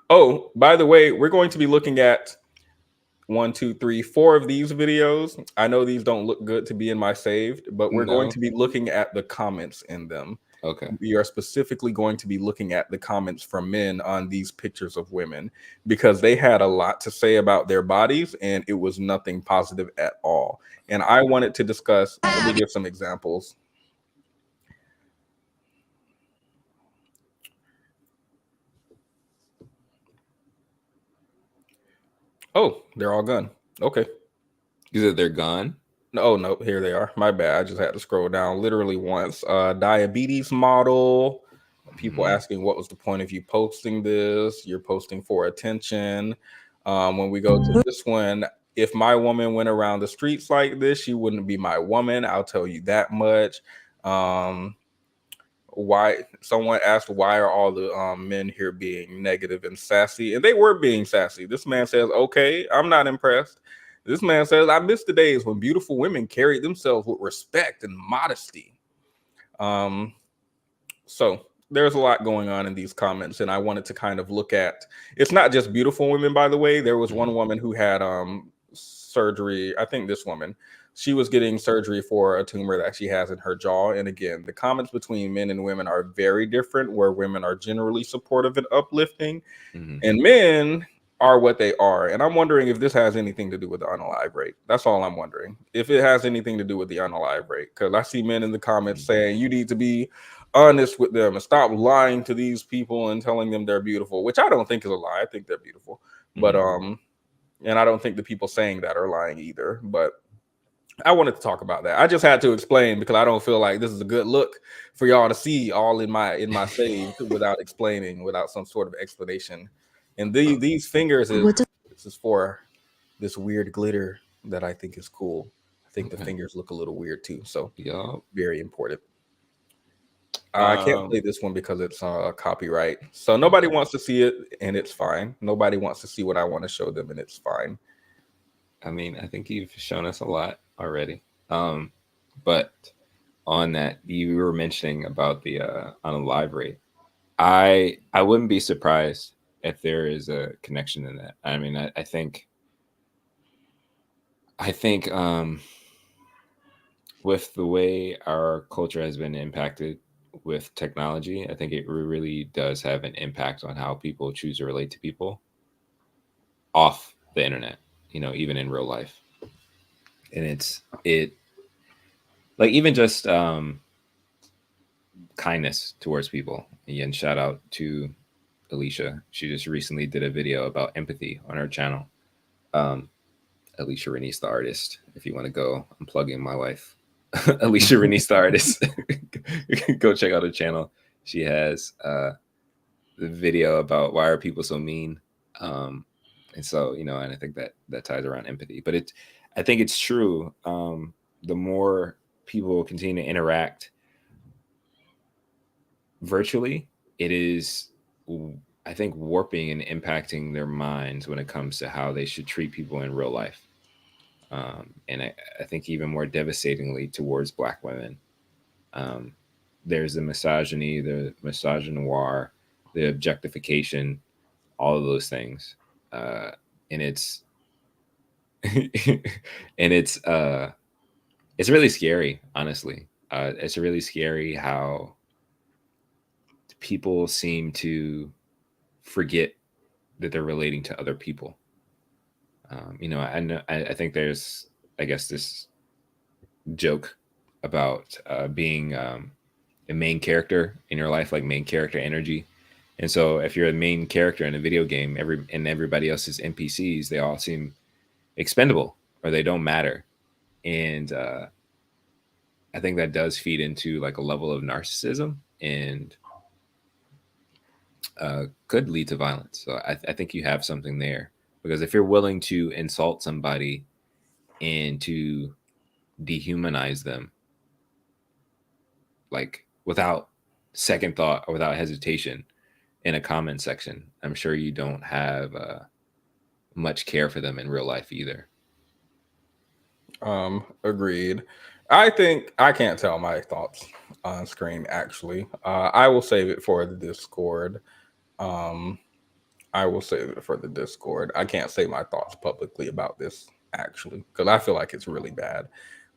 Oh, by the way, we're going to be looking at 1, 2, 3, 4 of these videos. I know these don't look good to be in my saved, but we're going to be looking at the comments in them. Okay. We are specifically going to be looking at the comments from men on these pictures of women, because they had a lot to say about their bodies and it was nothing positive at all. And I wanted to discuss, let me give some examples. Oh, they're all gone. Okay. You said they're gone? Oh no, here they are. My bad. I just had to scroll down literally once. Diabetes model. People asking what was the point of you posting this? You're posting for attention. When we go to this one, if my woman went around the streets like this, she wouldn't be my woman. I'll tell you that much. Why someone asked why are all the men here being negative and sassy, and they were being sassy. This man says, okay, I'm not impressed. This man says, I miss the days when beautiful women carried themselves with respect and modesty. So there's a lot going on in these comments, and I wanted to kind of look at, it's not just beautiful women, by the way. There was one woman who had surgery. I think this woman, she was getting surgery for a tumor that she has in her jaw. And again, the comments between men and women are very different, where women are generally supportive and uplifting, and men are what they are. And I'm wondering if this has anything to do with the unalive rate. That's all I'm wondering. If it has anything to do with the unalive rate, because I see men in the comments saying you need to be honest with them and stop lying to these people and telling them they're beautiful, which I don't think is a lie. I think they're beautiful. But and I don't think the people saying that are lying either. But I wanted to talk about that. I just had to explain because I don't feel like this is a good look for y'all to see all in my save without explaining, without some sort of explanation. And these fingers this is for this weird glitter that I think is cool. I think the fingers look a little weird too. So yeah, very important. I can't play this one because it's copyright. So nobody wants to see it, and it's fine. Nobody wants to see what I want to show them, and it's fine. I mean, I think you've shown us a lot already. But on that, you were mentioning about the unalive rate. I wouldn't be surprised if there is a connection in that. I mean, I think with the way our culture has been impacted with technology, I think it really does have an impact on how people choose to relate to people off the internet, even in real life. And it like even just kindness towards people. Again, shout out to Alicia. She just recently did a video about empathy on her channel. Alicia Renice, the artist. If you want to go, I'm plugging my wife. Alicia Renice, the artist. Go check out her channel. She has the video about why are people so mean. And so, and I think that ties around empathy. But I think it's true. The more people continue to interact virtually, it is, I think, warping and impacting their minds when it comes to how they should treat people in real life. And I think even more devastatingly towards Black women. There's the misogyny, the misogynoir, the objectification, all of those things. And it's it's really scary, honestly. It's really scary how people seem to forget that they're relating to other people. I think there's, I guess, this joke about being a main character in your life, like main character energy. And so if you're a main character in a video game, everybody else is NPCs, they all seem expendable or they don't matter. And I think that does feed into like a level of narcissism and could lead to violence. So I think you have something there, because if you're willing to insult somebody and to dehumanize them, like without second thought or without hesitation in a comment section, I'm sure you don't have much care for them in real life either. Agreed. I think I can't tell my thoughts on screen, actually. I will save it for the Discord. I will save it for the Discord. I can't say my thoughts publicly about this, actually, because I feel like it's really bad.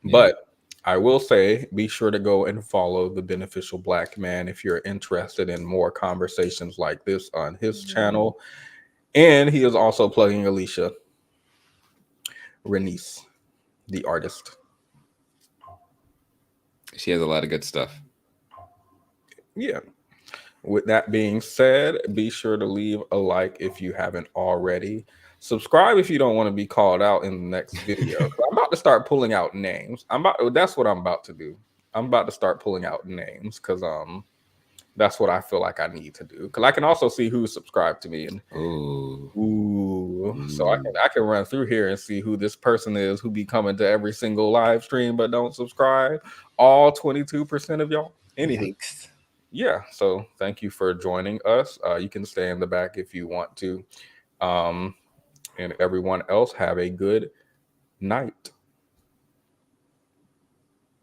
Yeah. But I will say, be sure to go and follow The Beneficial Black Man if you're interested in more conversations like this on his channel. And he is also plugging Alicia Renice, the artist. She has a lot of good stuff. Yeah. With that being said, be sure to leave a like if you haven't already. Subscribe if you don't want to be called out in the next video. about to start pulling out names. That's what I'm about to do. I'm about to start pulling out names because that's what I feel like I need to do. Because I can also see who's subscribed to me. And so I can run through here and see who this person is who be coming to every single live stream but don't subscribe. All 22% of y'all. Anyway. Yeah, so thank you for joining us. You can stay in the back if you want to. And everyone else, have a good night.